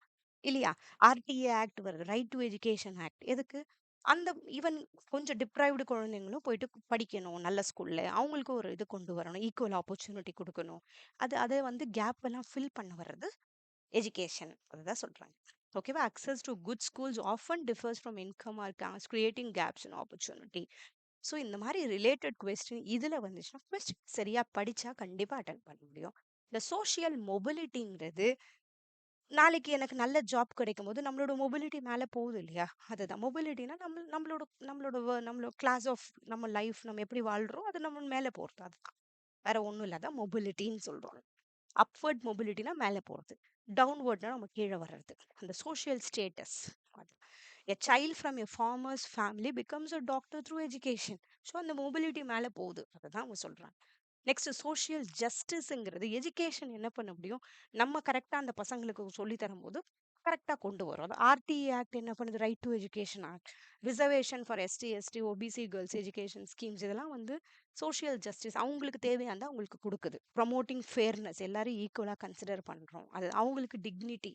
இல்லையா? ஆர்டிஏ ஆக்ட் வருது, ரைட் டு எஜுகேஷன் ஆக்ட். எதுக்கு? அந்த ஈவன் கொஞ்சம் டிப்ரைவ்டு குழந்தைங்களும் போயிட்டு படிக்கணும் நல்ல ஸ்கூல்ல, அவங்களுக்கு ஒரு இது கொண்டு வரணும், ஈக்குவல் ஆப்பர்ச்சுனிட்டி கொடுக்கணும். அதை வந்து கேப் எல்லாம் ஃபில் பண்ண வர்றது எஜுகேஷன். அதுதான் சொல்றாங்க. ஓகேவா? Access to good schools often differs from income or caste creating gaps in opportunity. So இந்த மாதிரி ரிலேட்டட் கொஸ்டின் இதுல வந்துச்சுன்னா கொஸ்டின் சரியா படிச்சா கண்டிப்பா அட்டன் பண்ண முடியும். இந்த சோஷியல் மொபிலிட்டிங்கிறது நாளைக்கு எனக்கு நல்ல ஜாப் கிடைக்கும் போது நம்மளோட மொபிலிட்டி மேல போகுது இல்லையா? அதுதான் மொபிலிட்டினா நம்மளோட கிளாஸ் ஆஃப் நம்ம லைஃப் நம்ம எப்படி வாழ்றோம் அது நம்ம மேல போறது. அதுதான் வேற ஒண்ணும் இல்லாத மொபிலிட்டின்னு சொல்றோம். அப்வர்ட் மொபிலிட்டினா மேல போறது, டவுன்வர்ட்னா நம்ம கீழே வர்றது. அந்த social status. A child from a farmer's family becomes a doctor through education. So அந்த மொபிலிட்டி மேல போகுது. அதுதான் அவங்க சொல்றாங்க. நெக்ஸ்ட் சோஷியல் ஜஸ்டிஸ்ங்கிறது எஜுகேஷன் என்ன பண்ண முடியும், நம்ம கரெக்டா அந்த பசங்களுக்கு சொல்லி தரும்போது கரெக்டா கொண்டு வரும். அது ஆர்டிஏ ஆக்ட் என்ன பண்ணுது, right to education act, reservation for ST ST OBC girls education schemes, இதெல்லாம் வந்து சோஷியல் ஜஸ்டிஸ். அவங்களுக்கு தேவையானதை அவங்களுக்கு கொடுக்குது. ப்ரமோட்டிங் ஃபேர்னஸ், எல்லாரும் ஈக்குவலா கன்சிடர் பண்றோம், அது அவங்களுக்கு டிக்னிட்டி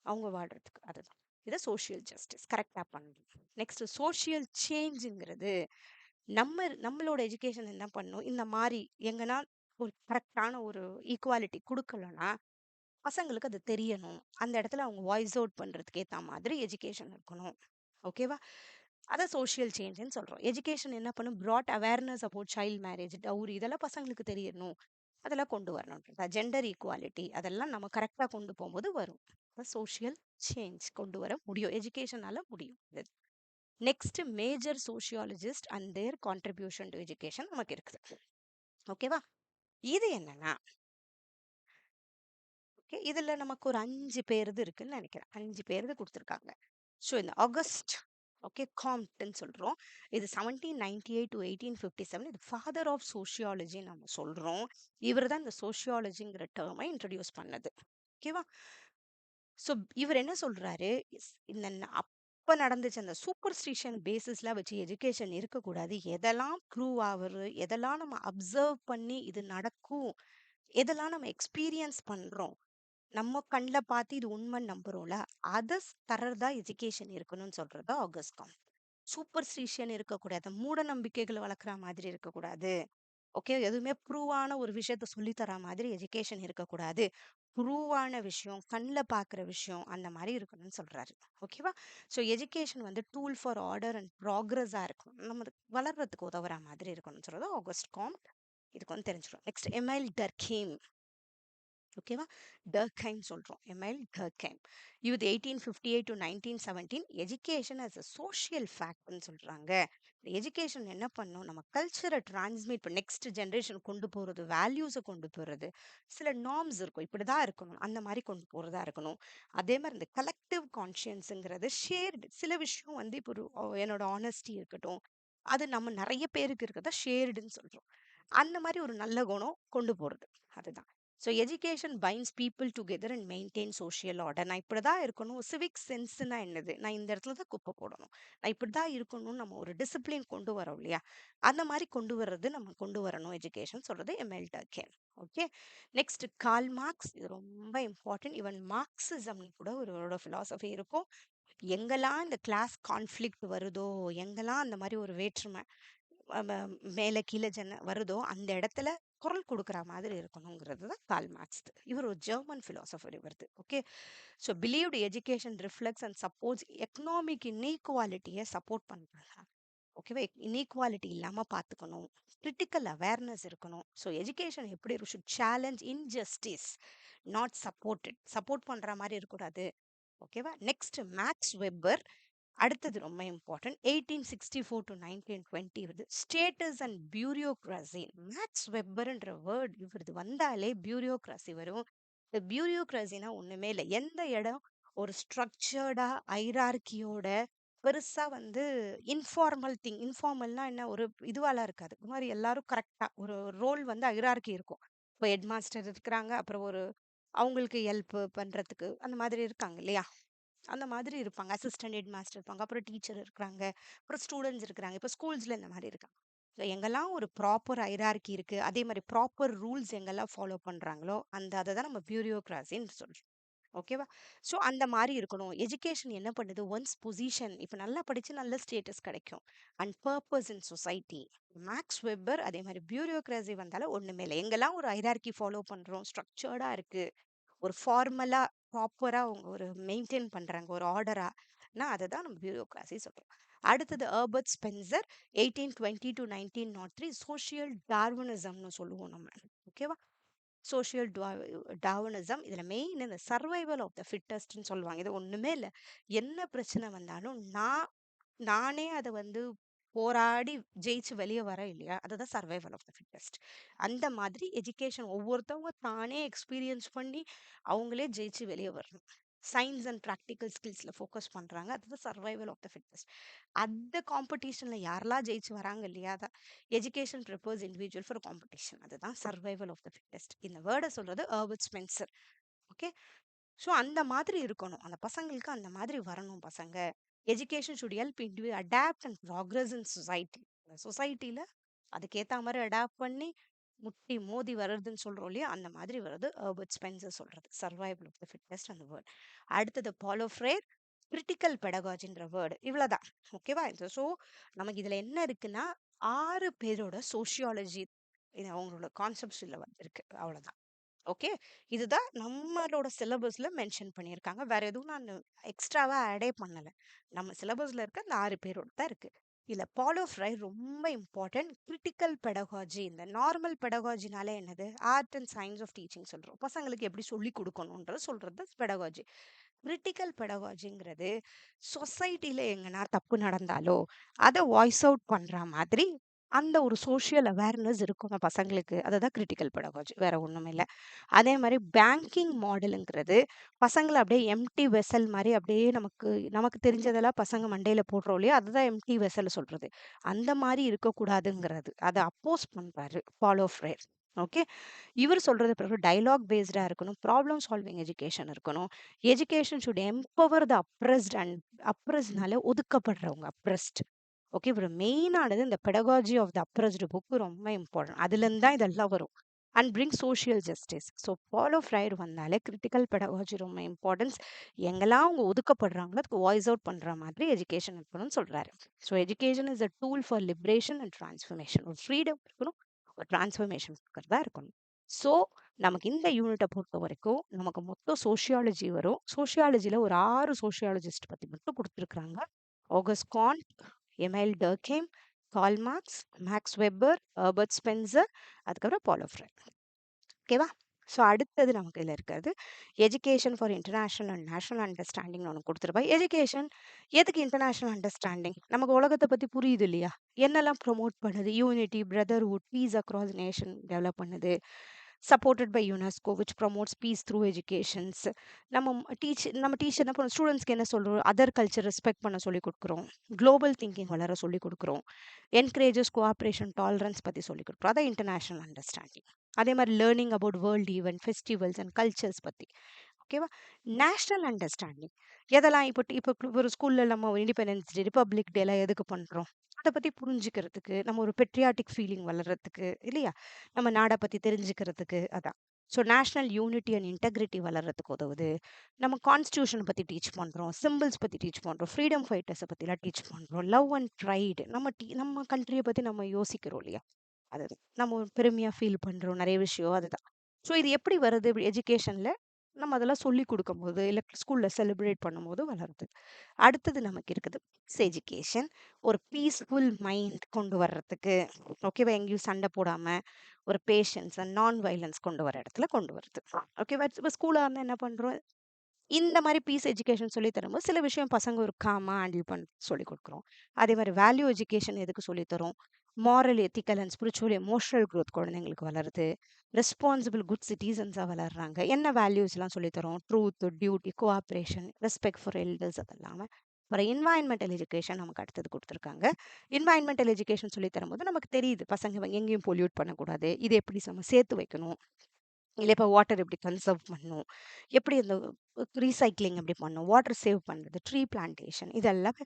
அவங்க வாழ்றதுக்கு. அதுதான் இதை சோஷியல் ஜஸ்டிஸ் கரெக்டா பண்ணணும். நெக்ஸ்ட் சோஷியல் சேஞ்சுங்கிறது நம்மளோட எஜுகேஷன் என்ன பண்ணும், இந்த மாதிரி எங்கன்னா ஒரு கரெக்டான ஒரு ஈக்குவாலிட்டி கொடுக்கலன்னா பசங்களுக்கு அது தெரியணும். அந்த இடத்துல அவங்க வாய்ஸ் அவுட் பண்றதுக்கு ஏத்த மாதிரி எஜுகேஷன் இருக்கணும். ஓகேவா? அதான் சோஷியல் சேஞ்சுன்னு சொல்றோம். எஜுகேஷன் என்ன பண்ணும், brought awareness about child marriage, dowry, இதெல்லாம் பசங்களுக்கு தெரியணும். அதெல்லாம் கொண்டு வரணும். ஜெண்டர் ஈக்குவாலிட்டி அதெல்லாம் நம்ம கரெக்டா கொண்டு போகும்போது வரும். சோஷியல் சேஞ்ச் கொண்டு வர முடியும், எஜுகேஷனால முடியும். Next major sociologist and there contribution to education நமக்கு இருக்குது. ஓகேவா? இது என்னன்னா ஓகே, இதுல நமக்கு ஒரு 5 பேருது இருக்குன்னு நினைக்கிறேன். 5 பேருது கொடுத்துருக்காங்க. ஸோ இந்த ஆகஸ்ட் ஓகே காம்ப்ட்ன்னு சொல்றோம். இது 1798 டு 1857. இது ஃபாதர் ஆஃப் சோஷியாலஜி நம்ம சொல்றோம். இவர் தான் இந்த சோஷியாலஜிங்கிற டேர்மை இன்ட்ரடியூஸ் பண்ணது. ஓகேவா? ஸோ இவர் என்ன சொல்றாரு, இந்த அப்ப நடந்துச்சு அந்த சூப்பர்ஸ்டிஷன் பேசிஸ்ல வச்சு எஜுகேஷன் இருக்கக்கூடாது. எதெல்லாம் ப்ரூவ் ஆகுது, எதெல்லாம் நம்ம அப்சர்வ் பண்ணி இது நடக்கும், எதெல்லாம் நம்ம எக்ஸ்பீரியன்ஸ் பண்றோம், நம்ம கண்ல பார்த்து இது உண்மைன்னு நம்புறோம்ல, அதை தர்றதா எஜுகேஷன் இருக்கணும்னு சொல்றது ஆகஸ்ட் காம். சூப்பர்ஸ்டிஷன் இருக்கக்கூடாது, மூட நம்பிக்கைகளை வளர்க்குற மாதிரி இருக்கக்கூடாது. ஓகே, எதுவுமே ப்ரூவான ஒரு விஷயத்த சொல்லி தர மாதிரி எஜுகேஷன் இருக்கக்கூடாது. ப்ரூவான விஷயம், கண்ணில் பார்க்குற விஷயம், அந்த மாதிரி இருக்கணும்னு சொல்றாரு. ஓகேவா? ஸோ எஜுகேஷன் வந்து டூல் ஃபார் ஆர்டர் அண்ட் ப்ராக்ரஸாக இருக்கணும், நம்ம வளர்றதுக்கு உதவுற மாதிரி இருக்கணும்னு சொல்றது ஆகஸ்ட் காம். இதுக்கு வந்து தெரிஞ்சிடும். Next Emile Durkheim. ஓகேவா? டர்கைம் சொல்றோம், எமைல் டர்கைம். இது 1858 to 1917. Education as a social ஃபேக்ட்னு சொல்றாங்க. எஜுகேஷன் என்ன பண்ணும், நம்ம கல்ச்சரை டிரான்ஸ்மிட் இப்போ நெக்ஸ்ட் ஜென்ரேஷன் கொண்டு போறது, வேல்யூஸை கொண்டு போறது, சில நார்ம்ஸ் இருக்கும், இப்படிதான் இருக்கணும், அந்த மாதிரி கொண்டு போறதா இருக்கணும். அதே மாதிரி இந்த கலெக்டிவ் கான்ஷியன்ஸுங்கிறது ஷேர்டு. சில விஷயம் வந்து இப்போ என்னோட ஆனஸ்டி இருக்கட்டும், அது நம்ம நிறைய பேருக்கு இருக்கிறதா ஷேர்டுன்னு சொல்றோம். அந்த மாதிரி ஒரு நல்ல குணம் கொண்டு போறது. அதுதான். So education binds people together and maintain social order. நான் இப்படிதான் இருக்கணும். சிவிக் சென்ஸ்னா என்னது? நான் இந்த இடத்துல தான் குப்பை போடணும், நான் இப்படிதான் இருக்கணும்னு நம்ம ஒரு டிசிப்ளின் கொண்டு வரோம் இல்லையா? அந்த மாதிரி கொண்டு வர்றது நம்ம கொண்டு வரணும் எஜுகேஷன் சொல்றது Emile Durkheim. Okay. Next Karl Marx. இது ரொம்ப இம்பார்ட்டன்ட். ஈவன் மார்க்சிசம் கூட ஒரு ஃபிலாசபி இருக்கும். எங்கெல்லாம் இந்த கிளாஸ் கான்ஃப்ளிக்ட் வருதோ, எங்கெல்லாம் அந்த மாதிரி ஒரு வேற்றுமை மேல கீழே வருதோ, அந்த இடத்துல குரல் கொடுக்குற மாதிரி இருக்கணுங்கிறது தான் கால் மார்க்ஸ். இவர் ஒரு ஜெர்மன் பிலாசபர் இவரது. Okay. So believed education reflects and supports economic இன்இக்வாலிட்டியை சப்போர்ட் பண்றாங்க. ஓகேவா? இன்இக்வாலிட்டி இல்லாம பார்த்துக்கணும், கிரிட்டிக்கல் அவேர்னஸ் இருக்கணும். ஸோ எஜுகேஷன் எப்படி இருக்கும்? Should challenge injustice, not supported. Support பண்ற மாதிரி இருக்கக்கூடாது. ஓகேவா? Next Max Weber. அடுத்தது ரொம்ப இம்பார்ட்டன்ட். 1864 டு 1920 வருது. Status and bureaucracy. மேக்ஸ் வெப்பர்ன்ற வேர்ட் இவரது வந்தாலே பியூரோக்ரசி வரும். இந்த பியூரோக்ரசினா ஒண்ணுமே இல்லை. எந்த இடம் ஒரு ஸ்ட்ரக்சர்டா ஐரார்கியோட பெருசா வந்து இன்ஃபார்மல் திங். இன்ஃபார்மல்னா என்ன? ஒரு இதுவாலாம் இருக்காது. இந்த மாதிரி எல்லாரும் கரெக்டா ஒரு ரோல் வந்து ஐரார்கி இருக்கும். இப்போ ஹெட் மாஸ்டர் இருக்கிறாங்க, அப்புறம் ஒரு அவங்களுக்கு ஹெல்ப் பண்றதுக்கு அந்த மாதிரி இருக்காங்க இல்லையா? அந்த மாதிரி இருப்பாங்க. அசிஸ்டன்ட் ஹெட் மாஸ்டர் இருப்பாங்க, அப்புறம் டீச்சர் இருக்கிறாங்க, அப்புறம் ஸ்டூடெண்ட்ஸ் இருக்கிறாங்க. இப்போ ஸ்கூல்ஸ்ல இந்த மாதிரி இருக்காங்க. ஸோ எங்கெல்லாம் ஒரு ப்ராப்பர் ஹைரார்கி இருக்கு, அதே மாதிரி ப்ராப்பர் ரூல்ஸ் எங்கெல்லாம் ஃபாலோ பண்றாங்களோ அதை தான் நம்ம பியூரோக்ராசின்னு சொல்றோம். ஓகேவா? ஸோ அந்த மாதிரி இருக்கணும். எஜுகேஷன் என்ன பண்ணுது? ஒன்ஸ் பொசிஷன், இப்போ நல்லா படிச்சு நல்ல ஸ்டேட்டஸ் கிடைக்கும், and purpose in society. Max Weber அதே மாதிரி பியூரோக்ராசி வந்தாலும் ஒண்ணுமே இல்லை. எங்கெல்லாம் ஒரு ஹைரார்கி ஃபாலோ பண்றோம், ஸ்ட்ரக்சர்டா இருக்கு, ஒரு ஃபார்மலா ப்ராப்பரா அவங்க ஒரு மெயின்டைன் பண்றாங்க ஒரு ஆர்டரா, அதை தான் நம்ம பியூரோக்ராசி சொல்றோம். அடுத்தது ஹெர்பர்ட் ஸ்பென்சர். 1820 டு 1903 சோஷியல் டார்வினிசம்னு சொல்லுவோம் நம்ம. ஓகேவா? Social Darwinism. இதுல மெயின் இந்த சர்வைவல் ஆஃப் த ஃபிட்டஸ்ட்னு சொல்லுவாங்க. இது ஒண்ணுமே இல்லை. என்ன பிரச்சனை வந்தாலும் நானே அதை வந்து போராடி ஜெயிச்சு வெளியே வர இல்லையா, அதுதான் சர்வைவல் ஆஃப் த ஃபிட்டஸ்ட். அந்த மாதிரி எஜுகேஷன் ஒவ்வொருத்தவங்க தானே எக்ஸ்பீரியன்ஸ் பண்ணி அவங்களே ஜெயிச்சு வெளியே வரணும். சயின்ஸ் அண்ட் ப்ராக்டிக்கல் ஸ்கில்ஸ்ல ஃபோக்கஸ் பண்றாங்க. அதுதான் சர்வைவல் ஆஃப் த ஃபிட்டஸ்ட். அந்த காம்படிஷன்ல யாரெல்லாம் ஜெயிச்சு வராங்க இல்லையா, அதான் education prepares individual for competition. அதுதான் சர்வைவல் ஆஃப் த ஃபிட்டஸ்ட். இந்த வேர்டை சொல்றது ஹெர்பர்ட் ஸ்பென்சர். ஓகே. ஸோ அந்த மாதிரி இருக்கணும். அந்த பசங்களுக்கு அந்த மாதிரி வரணும் பசங்க. Education should help individual adapt and progress in society. சொசைட்டில அதுக்கேற்ற மாதிரி அடாப்ட் பண்ணி முட்டி மோதி வர்றதுன்னு சொல்றோம் இல்லையா, அந்த மாதிரி வருது ஹெர்பர்ட் ஸ்பென்சர் சொல்றது சர்வைவல் ஆஃப் த ஃபிட்டஸ்ட் அந்த வேர்ட். அடுத்தது பாலோ ஃப்ரேர். கிரிட்டிக்கல் பெடகாஜின்ற வேர்டு இவ்வளவுதான். ஓகேவா? ஸோ நமக்கு இதுல என்ன இருக்குன்னா 6 பேரோட சோசியாலஜி அவங்களோட கான்செப்ட்ஸ்ல வந்திருக்கு. அவ்வளவுதான். ஓகே. இதுதான் நம்மளோட சிலபஸ்ல மென்ஷன் பண்ணியிருக்காங்க. வேற எதுவும் நான் எக்ஸ்ட்ராவா ஆடே பண்ணல. நம்ம சிலபஸ்ல இருக்க அந்த 6 பேரோட தான் இருக்கு. இல்ல பாலோ ஃப்ரை ரொம்ப இம்பார்ட்டன்ட். Critical pedagogy. இந்த நார்மல் பெடகாஜினாலே என்னது? Art and science of teaching சொல்றோம். பசங்களுக்கு எப்படி சொல்லி கொடுக்கணும்ன்றது சொல்றது பெடகாஜி. கிரிட்டிக்கல் பெடகாஜிங்கிறது சொசைட்டில எங்கன்னா தப்பு நடந்தாலோ அதை வாய்ஸ் அவுட் பண்ற மாதிரி அந்த ஒரு சோஷியல் அவேர்னஸ் இருக்கணும் பசங்களுக்கு. அதுதான் கிரிட்டிக்கல் பெடகாஜி, வேற ஒண்ணும் இல்லை. அதே மாதிரி பேங்கிங் மாடலுங்கிறது பசங்களை அப்படியே எம்டி வெசல் மாதிரி அப்படியே நமக்கு நமக்கு தெரிஞ்சதெல்லாம் பசங்க மண்டையில போடுறோம் இல்லையா, அதுதான் எம்டி வெசல் சொல்றது. அந்த மாதிரி இருக்கக்கூடாதுங்கிறது அதை அப்போஸ் பண்றாரு பாலோ ஃப்ரேர். ஓகே. இவர் சொல்றது பிறகு டயலாக் பேஸ்டா இருக்கணும், ப்ராப்ளம் சால்விங் எஜுகேஷன் இருக்கணும். Education should empower the oppressed and அப்ரஸ்ட்னால ஒதுக்கப்படுறவங்க அப்ரஸ்ட். ஓகே. ஒரு மெயினானது இந்த pedagogy of the oppressed book ரொம்ப இம்பார்ட்டன்ட். அதுல இருந்து தான் இதெல்லாம் வரும். And bring social justice. So Paulo Freire வந்தாலே கிரிட்டிக்கல் பெடகாஜி ரொம்ப இம்பார்ட்டன்ஸ். எங்கெல்லாம் அவங்க ஒதுக்கப்படுறாங்களோ அதுக்கு வாய்ஸ் அவுட் பண்ற மாதிரி எஜுகேஷன் இருக்கணும்னு சொல்றாரு. So education is a tool for liberation and transformation. ஒரு ஃப்ரீடம் இருக்கணும், ஒரு டிரான்ஸ்ஃபர்மேஷன் இருக்கிறதா இருக்கணும். ஸோ நமக்கு இந்த யூனிட்டை பொறுத்த வரைக்கும் நமக்கு மொத்தம் சோஷியாலஜி வரும். சோஷியாலஜில ஒரு 6 சோஷியாலஜிஸ்ட் பத்தி மட்டும் கொடுத்துருக்காங்க. August Comte, Emile Durkheim, Karl Marx, Max Weber, Herbert Spencer, அதுக்கப்புறம் பாலோ ஃப்ரை. ஓகேவா? ஸோ அடுத்தது நமக்கு இதில் இருக்கிறது education for international and national understanding ஒன்று கொடுத்துருப்பா. எஜுகேஷன் எதுக்கு இன்டர்நேஷனல் அண்டர்ஸ்டாண்டிங்? நமக்கு உலகத்தை பற்றி புரியுது இல்லையா, என்னெல்லாம் ப்ரொமோட் பண்ணுது? Unity, brotherhood, peace across nation develop பண்ணுது. Supported by UNESCO which promotes peace through educations. நம்ம டீச்சர் என்ன பண்ணுறோம், ஸ்டூடெண்ட்ஸ்க்கு என்ன சொல்கிறோம், அதர் கல்ச்சர் ரெஸ்பெக்ட் பண்ண சொல்லி கொடுக்குறோம், குளோபல் திங்கிங் வளர சொல்லி கொடுக்குறோம், என்கரேஜஸ் கோஆப்ரேஷன் டாலரன்ஸ் பற்றி சொல்லி கொடுக்குறோம். அதான் இன்டர்நேஷ்னல் அண்டர்ஸ்டாண்டிங். அதே மாதிரி learning about world event, festivals and cultures பற்றி. ஓகேவா? நேஷ்னல் அண்டர்ஸ்டாண்டிங் எதெல்லாம் இப்போ ஒரு ஸ்கூல்ல நம்ம இண்டிபெண்டன்ஸ் டே, ரிப்பப்ளிக் டேலாம் எதுக்கு பண்றோம், அதை பத்தி புரிஞ்சுக்கிறதுக்கு, நம்ம ஒரு பெட்ரியாட்டிக் ஃபீலிங் வளர்றதுக்கு இல்லையா, நம்ம நாடை பத்தி தெரிஞ்சுக்கிறதுக்கு. அதான். So national unity and integrity வளர்றதுக்கு உதவுது. நம்ம கான்ஸ்டியூஷன் பத்தி டீச் பண்றோம், சிம்பிள்ஸ் பத்தி டீச் பண்றோம், ஃப்ரீடம் ஃபைட்டர்ஸை பத்திலாம் டீச் பண்றோம், லவ் அண்ட் ப்ரைடு, நம்ம கண்ட்ரியை பத்தி நம்ம யோசிக்கிறோம் இல்லையா, அதுதான் நம்ம ஒரு பெருமையா ஃபீல் பண்றோம் நிறைய விஷயம். அதுதான். ஸோ இது எப்படி வருது எஜுகேஷன்ல, நம்ம அதெல்லாம் சொல்லி கொடுக்கும்போது, இல்லை ஸ்கூல்ல செலிப்ரேட் பண்ணும்போது வளருது. அடுத்தது நமக்கு இருக்குது எஜுகேஷன். ஒரு பீஸ்ஃபுல் மைண்ட் கொண்டு வர்றதுக்கு, ஓகேவா, எங்கேயும் சண்டை போடாம ஒரு பேஷன்ஸ் அண்ட் நான் வைலன்ஸ் கொண்டு வர இடத்துல கொண்டு வருது. ஓகேவா? இப்போ ஸ்கூலாக இருந்தால் என்ன பண்றோம், இந்த மாதிரி பீஸ் எஜுகேஷன் சொல்லி தரும்போது சில விஷயம் பசங்க ஒரு காமா ஹேண்டில் பண்ண சொல்லி கொடுக்குறோம். அதே மாதிரி வேல்யூ எஜுகேஷன் எதுக்கு சொல்லி தரோம், moral, ethical and spiritual emotional growth குழந்தைங்களுக்கு வளருது. ரெஸ்பான்சிபிள் குட் சிட்டிசன்ஸாக வளர்றாங்க. என்ன வேல்யூஸ்லாம் சொல்லி தரோம், truth, duty, cooperation, respect for elders. அது இல்லாமல் அப்புறம் என்வாயன்மெண்டல் எஜுகேஷன் நமக்கு அடுத்தது கொடுத்துருக்காங்க. என்வாயன்மெண்டல் எஜுகேஷன் சொல்லி தரும்போது நமக்கு தெரியுது பசங்க எங்கேயும் பொல்யூட் பண்ணக்கூடாது, இது எப்படி நம்ம சேர்த்து வைக்கணும், இல்லை இப்போ வாட்டர் எப்படி கன்சர்வ் பண்ணணும், எப்படி அந்த ரீசைக்ளிங் எப்படி பண்ணணும், வாட்டர் சேவ் பண்ணுறது, ட்ரீ பிளான்டேஷன், இதெல்லாம்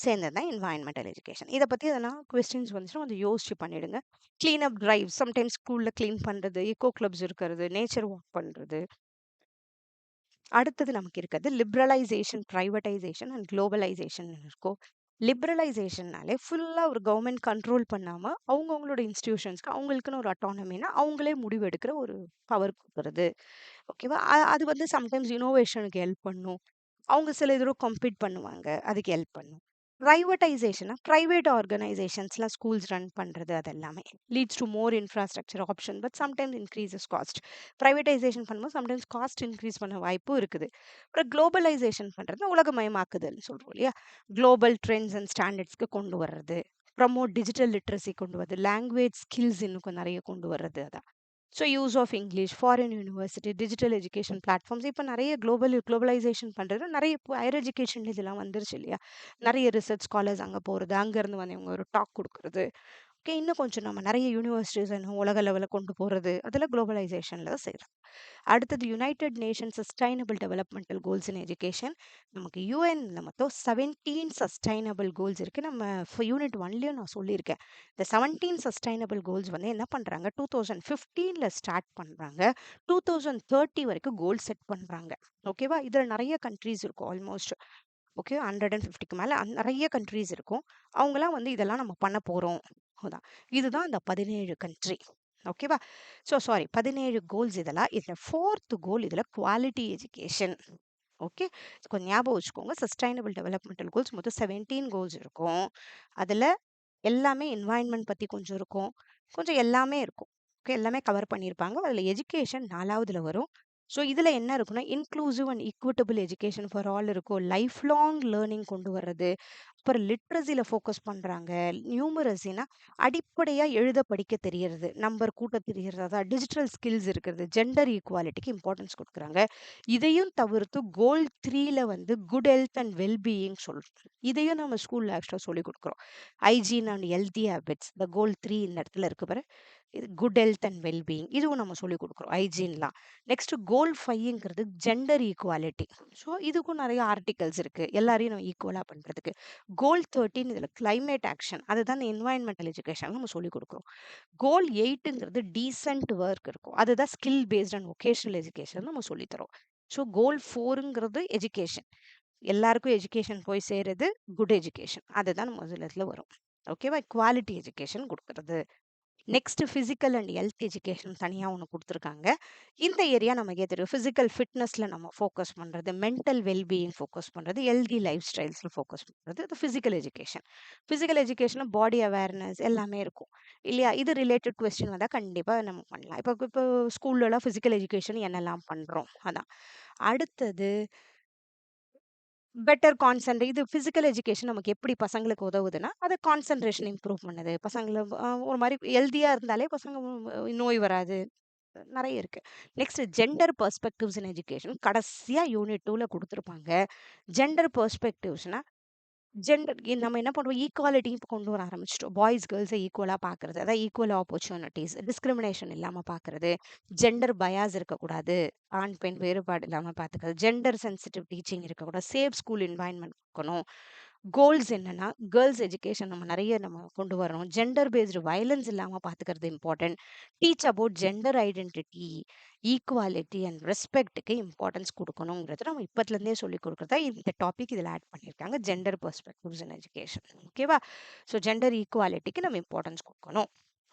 சேர்ந்தது தான் என்வாயன்மெண்டல் எஜுகேஷன். இதை பற்றி எதனா கொஸ்டின்ஸ் வந்துச்சுன்னா கொஞ்சம் யோசிச்சு பண்ணிடுங்க. க்ளீன் அப் டிரைவ், சம்டைம்ஸ் ஸ்கூலில் க்ளீன் பண்ணுறது, எக்கோ கிளப்ஸ் இருக்கிறது, நேச்சர் வாக் பண்ணுறது. அடுத்தது நமக்கு இருக்கிறது லிபரலைசேஷன், ப்ரைவேட்டைசேஷன் அண்ட் குளோபலைசேஷன் இருக்கும். லிபரலைசேஷன்னாலே ஃபுல்லாக ஒரு கவர்மெண்ட் கண்ட்ரோல் பண்ணாமல் அவங்கவுங்களோட இன்ஸ்டிடியூஷன்ஸ்க்கு அவங்களுக்குன்னு ஒரு அட்டானமினா அவங்களே முடிவெடுக்கிற ஒரு பவர் கொடுக்குறது. ஓகேவா? அது வந்து சம்டைம்ஸ் இனோவேஷனுக்கு ஹெல்ப் பண்ணும். அவங்க சில இதோட கம்பீட் பண்ணுவாங்க, அதுக்கு ஹெல்ப் பண்ணும். ப்ரைவேட்டைசேஷனா ப்ரைவேட் ஆர்கனைசேஷன்ஸ்லாம் ஸ்கூல்ஸ் ரன் பண்ணுறது, அது எல்லாமே leads to more infrastructure option but sometimes increases cost. Privatisation பண்ணும்போது சம்டைம்ஸ் காஸ்ட் இன்க்ரீஸ் பண்ண வாய்ப்பும் இருக்குது. அப்புறம் குளோபலைசேஷன் பண்ணுறது உலகமயமாக்குதல்னு சொல்கிறோம் இல்லையா, குளோபல் ட்ரெண்ட்ஸ் அண்ட் ஸ்டாண்டர்ட்ஸ்க்கு கொண்டு வர்றது, ப்ரமோட் டிஜிட்டல் லிட்ரஸி கொண்டு வருது, லாங்குவேஜ் ஸ்கில்ஸ் இன்னும் நிறைய கொண்டு வர்றது. அதான். So use of English, foreign university, digital education platforms, இப்போ நிறைய குளோபலைசேஷன் பண்ணுறது, நிறைய இப்போ ஹையர் எஜுகேஷன் இதெல்லாம் வந்துருச்சு இல்லையா, நிறைய ரிசர்ச் ஸ்காலர்ஸ் அங்கே போகிறது, அங்கேருந்து வந்து இவங்க ஒரு டாக் கொடுக்குறது. ஓகே, இன்னும் கொஞ்சம் நம்ம நிறைய யூனிவர்சிட்டிஸ் இன்னும் உலக லெவலில் கொண்டு போகிறது, அதெல்லாம் குளோபலைசேஷனில் தான் செய்கிறோம். அடுத்தது United nation sustainable developmental goals in education. நமக்கு யூஎன்ல மொத்தம் 17 சஸ்டைனபிள் கோல்ஸ் இருக்குது. நம்ம யூனிட் 1லேயும் நான் சொல்லியிருக்கேன். இந்த 17 சஸ்டைனபிள் கோல்ஸ் வந்து என்ன பண்ணுறாங்க, 2015ல் ஸ்டார்ட் பண்ணுறாங்க, 2030 வரைக்கும் கோல் செட் பண்ணுறாங்க. ஓகேவா? இதில் நிறைய கண்ட்ரீஸ் இருக்கும், ஆல்மோஸ்ட் ஓகே 150க்கு மேலே நிறைய கண்ட்ரீஸ் இருக்கும். அவங்களாம் வந்து இதெல்லாம் நம்ம பண்ண போகிறோம். அதான். இதுதான் அந்த 17 கண்ட்ரி. ஓகேவா? So sorry, 17 goals. இதெல்லாம் இதில் 4th கோல் இதில் குவாலிட்டி எஜுகேஷன். ஓகே, கொஞ்சம் ஞாபகம் வச்சுக்கோங்க. சஸ்டைனபிள் டெவலப்மெண்டல் கோல்ஸ் மொத்தம் 17 கோல்ஸ் இருக்கும். அதில் எல்லாமே என்வாயன்மெண்ட் பற்றி கொஞ்சம் இருக்கும், கொஞ்சம் எல்லாமே இருக்கும். ஓகே, எல்லாமே கவர் பண்ணியிருப்பாங்க. அதில் எஜுகேஷன் 4வதுல வரும். ஸோ இதில் என்ன இருக்குன்னா, inclusive and equitable education for all இருக்கும், லைஃப் லாங் லேர்னிங் கொண்டு வர்றது, அப்புறம் லிட்ரஸியில் ஃபோக்கஸ் பண்ணுறாங்க. நியூமரசினா அடிப்படையாக எழுத படிக்க தெரியறது, நம்பர் கூட்ட தெரியறது, அதான் டிஜிட்டல் ஸ்கில்ஸ் இருக்கிறது, ஜெண்டர் ஈக்குவாலிட்டிக்கு இம்பார்ட்டன்ஸ் கொடுக்குறாங்க. இதையும் தவிர்த்து கோல் 3ல வந்து குட் ஹெல்த் அண்ட் வெல்பீயிங் சொல்கிறோம். இதையும் நம்ம ஸ்கூலில் ஆக்சுவலாக சொல்லி கொடுக்குறோம். ஹைஜீன் அண்ட் ஹெல்தி ஹேபிட்ஸ், இந்த கோல் 3 இந்த இடத்துல இருக்கு பாரு, இது குட் ஹெல்த் அண்ட் வெல்பீயிங், இதுவும் நம்ம சொல்லி கொடுக்குறோம், ஹைஜீன்லாம். நெக்ஸ்ட் கோல் 5ங்கிறது ஜெண்டர் ஈக்குவாலிட்டி. ஸோ இதுக்கும் நிறைய ஆர்டிகல்ஸ் இருக்குது, எல்லாரையும் நம்ம ஈக்குவலாக பண்ணுறதுக்கு. கோல் 13 இதில் கிளைமேட் ஆக்ஷன், அதுதான் என்வாயன்மெண்டல் எஜுகேஷன் நம்ம சொல்லி கொடுக்குறோம். கோல் 8ங்கிறது டீசென்ட் ஒர்க் இருக்கும், அதுதான் skill paste and vocational education நம்ம சொல்லித்தரோம். ஸோ கோல் 4ங்கிறது எஜுகேஷன், எல்லாருக்கும் எஜுகேஷன் போய் சேருது, குட் எஜுகேஷன், அதுதான் நம்ம இதில் வரும். ஓகேவா? குவாலிட்டி எஜுகேஷன் கொடுக்குறது. Next physical and health education தனியாக ஒன்று கொடுத்துருக்காங்க. இந்த ஏரியா நமக்கே தெரியும், ஃபிசிக்கல் ஃபிட்னஸில் நம்ம ஃபோக்கஸ் பண்ணுறது, மென்டல் வெல்பீயிங் ஃபோக்கஸ் பண்ணுறது, ஹெல்தி லைஃப் ஸ்டைல்ஸில் ஃபோக்கஸ் பண்ணுறது, இது ஃபிசிக்கல் எஜுகேஷன். ஃபிசிக்கல் எஜுகேஷனில் பாடி அவேர்னஸ் எல்லாமே இருக்கும் இல்லையா. இது ரிலேட்டட் கொஸ்டின் வந்தால் கண்டிப்பாக நம்ம பண்ணலாம். இப்போ ஸ்கூல்லலாம் ஃபிசிக்கல் எஜுகேஷன் என்னெல்லாம் பண்ணுறோம், அதான். அடுத்தது பெட்டர் கான்சென்ட்ரேட். இது ஃபிசிக்கல் எஜுகேஷன் நமக்கு எப்படி பசங்களுக்கு உதவுதுன்னா, அது கான்சென்ட்ரேஷன் இம்ப்ரூவ் பண்ணுது. பசங்கள ஒரு மாதிரி ஹெல்த்தியாக இருந்தாலே பசங்க நோய் வராது, நிறைய இருக்கு. Next gender perspectives in education கடைசியா யூனிட் 2ல கொடுத்துருப்பாங்க. ஜெண்டர் பெர்ஸ்பெக்டிவ்ஸ்னா நம்ம என்ன பண்ணுவோம், ஈக்குவாலிட்டி இப்போ கொண்டு வர ஆரம்பிச்சிட்டோம். பாய்ஸ் கேர்ள்ஸை ஈக்குவலாக பார்க்கறது, அதாவது ஈக்குவல் ஆப்பர்ச்சுனிட்டிஸ், டிஸ்கிரிமினேஷன் இல்லாமல் பார்க்கறது, ஜெண்டர் பயாஸ் இருக்கக்கூடாது, ஆண் பெண் வேறுபாடு இல்லாமல் பார்த்துக்கிறது, ஜெண்டர் சென்சிட்டிவ் டீச்சிங் இருக்கக்கூடாது, சேஃப் ஸ்கூல் என்வாயன்மெண்ட் இருக்கணும். கோல்ஸ் என்னன்னா கேர்ள்ஸ் எஜுகேஷன் நம்ம கொண்டு வரணும். ஜெண்டர் பேஸ்டு வயலன்ஸ் இல்லாமல் பார்த்துக்கிறது important. Teach about gender identity, equality and ரெஸ்பெக்ட்டுக்கு இம்பார்ட்டன்ஸ் கொடுக்கணுங்கிறது நம்ம இப்போத்துலேருந்தே சொல்லி கொடுக்குறதா இந்த டாபிக் இதில் ஆட் பண்ணியிருக்காங்க. Gender perspectives in education. ஓகேவா? ஸோ ஜெண்டர் ஈக்குவாலிட்டிக்கு நம்ம இம்பார்ட்டன்ஸ் கொடுக்கணும்.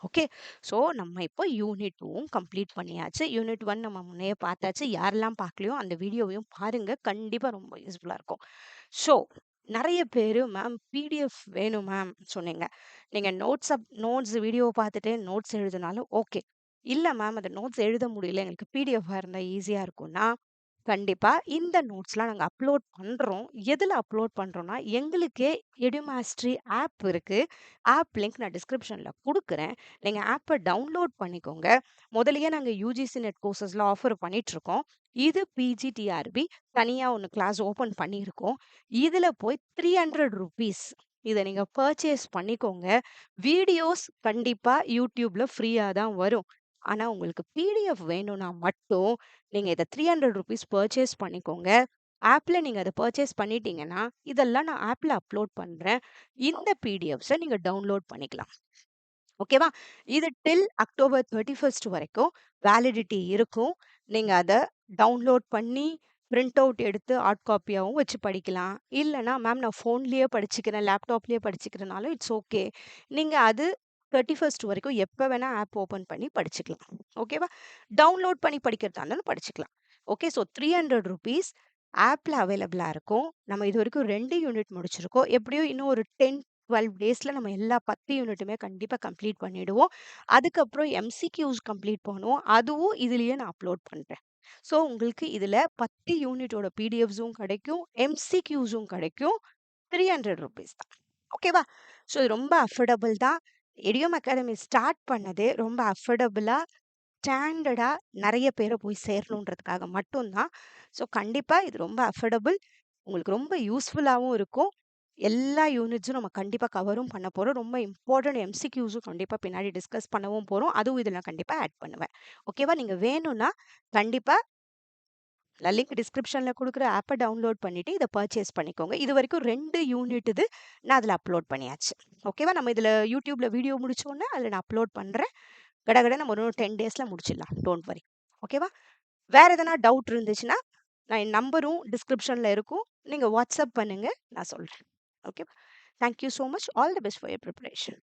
ஓகே, ஸோ நம்ம இப்போ யூனிட் 2வும் கம்ப்ளீட் பண்ணியாச்சு. யூனிட் 1 நம்ம முன்னையே பார்த்தாச்சு. யாரெல்லாம் பார்க்கலையோ அந்த வீடியோவையும் பாருங்க, கண்டிப்பாக ரொம்ப யூஸ்ஃபுல்லாக இருக்கும். ஸோ நிறைய பேர் மேம் பிடிஎஃப் வேணும் மேம் சொன்னீங்க. நீங்கள் நோட்ஸ் வீடியோவை பார்த்துட்டு நோட்ஸ் எழுதினாலும் ஓகே. இல்லை மேம் அந்த நோட்ஸ் எழுத முடியல, எங்களுக்கு பிடிஎஃபாக இருந்தால் ஈஸியாக இருக்கும்னா கண்டிப்பாக இந்த நோட்ஸ்லாம் நாங்கள் அப்லோட் பண்ணுறோம். எதில் அப்லோட் பண்ணுறோன்னா, எங்களுக்கே எடுமாஸ்ட்ரி ஆப் இருக்குது. ஆப் லிங்க் நான் டிஸ்கிரிப்ஷனில் கொடுக்குறேன். நீங்கள் ஆப்பை டவுன்லோட் பண்ணிக்கோங்க. முதலையே நாங்கள் யூஜிசி நெட் கோர்சஸ்லாம் ஆஃபர் பண்ணிகிட்ருக்கோம். இது பிஜிடிஆர்பி தனியாக ஒன்று கிளாஸ் ஓப்பன் பண்ணியிருக்கோம். இதில் போய் 300 rupees இதை நீங்கள் பர்ச்சேஸ் பண்ணிக்கோங்க. வீடியோஸ் கண்டிப்பாக யூடியூப்பில் ஃப்ரீயாக தான் வரும். ஆனால் உங்களுக்கு பிடிஎஃப் வேணும்னா மட்டும் நீங்கள் இதை 300 rupees பர்ச்சேஸ் பண்ணிக்கோங்க. ஆப்பில் நீங்கள் அதை பர்ச்சேஸ் பண்ணிட்டீங்கன்னா இதெல்லாம் நான் ஆப்பில் அப்லோட் பண்ணுறேன். இந்த பிடிஎஃப்ஸை நீங்கள் டவுன்லோட் பண்ணிக்கலாம். ஓகேவா? இது டில் அக்டோபர் 31 வரைக்கும் வேலிடிட்டி இருக்கும். நீங்கள் அதை டவுன்லோட் பண்ணி பிரிண்ட் அவுட் எடுத்து ஹார்ட் காப்பியாகவும் வச்சு படிக்கலாம். இல்லைனா மேம் நான் ஃபோன்லேயே படிச்சுக்கிறேன், லேப்டாப்லேயே படிச்சுக்கிறனாலும் இட்ஸ் ஓகே. நீங்கள் அது 31 வரைக்கும் எப்போ வேணால் ஆப் ஓப்பன் பண்ணி படிச்சுக்கலாம். ஓகேவா? டவுன்லோட் பண்ணி படிக்கிறதா இருந்தாலும் படிச்சுக்கலாம். ஓகே, ஸோ 300 rupees ஆப்பில் அவைலபிளாக இருக்கும். நம்ம இது வரைக்கும் 2 யூனிட் முடிச்சிருக்கோம். எப்படியும் இன்னும் ஒரு 10-12 டேஸில் நம்ம எல்லா 10 யூனிட்டுமே கண்டிப்பாக கம்ப்ளீட் பண்ணிவிடுவோம். அதுக்கப்புறம் எம்சிக்யூஸ் கம்ப்ளீட் பண்ணுவோம். அதுவும் இதுலேயே நான் அப்லோட் பண்ணுறேன். ஸோ உங்களுக்கு இதில் 10 யூனிட்டோட பிடிஎஃப்ஸும் கிடைக்கும், எம்சிக்யூஸும் கிடைக்கும். 300 rupees தான். ஓகேவா? ஸோ இது ரொம்ப அஃபோர்டபுள் தான். இடியோம் அகாடமி ஸ்டார்ட் பண்ணதே ரொம்ப அஃபோர்டபுளாக ஸ்டாண்டர்டாக நிறைய பேரை போய் சேரணுன்றதுக்காக மட்டும்தான். ஸோ கண்டிப்பாக இது ரொம்ப அஃபோர்டபுள், உங்களுக்கு ரொம்ப யூஸ்ஃபுல்லாகவும் இருக்கும். எல்லா யூனிட்ஸும் நம்ம கண்டிப்பாக கவரும் பண்ண போகிறோம். ரொம்ப இம்பார்ட்டன்ட் எம்சிக்யூஸும் கண்டிப்பாக பின்னாடி டிஸ்கஸ் பண்ணவும் போகிறோம். அதுவும் இதில் நான் கண்டிப்பாக ஆட் பண்ணுவேன். ஓகேவா? நீங்கள் வேணும்னா கண்டிப்பாக நான் லிங்க் டிஸ்கிரிப்ஷனில் கொடுக்குற ஆப்பை டவுன்லோட் பண்ணிவிட்டு இதை பர்ச்சேஸ் பண்ணிக்கோங்க. இது வரைக்கும் 2 யூனிட் இது நான் அதில் அப்லோட் பண்ணியாச்சு. ஓகேவா? நம்ம இதில் யூடியூப்பில் வீடியோ முடிச்சோன்னே அதில் நான் அப்லோட் பண்ணுறேன். கடகட நம்ம ஒரு 10 டேஸில் முடிச்சிடலாம். Don't worry. ஓகேவா? வேறு எதனா டவுட் இருந்துச்சுன்னா நான் என் நம்பரும் டிஸ்கிரிப்ஷனில் இருக்கும். நீங்கள் வாட்ஸ்அப் பண்ணுங்கள், நான் சொல்கிறேன். ஓகேவா? Thank you so much. All the best for your preparation.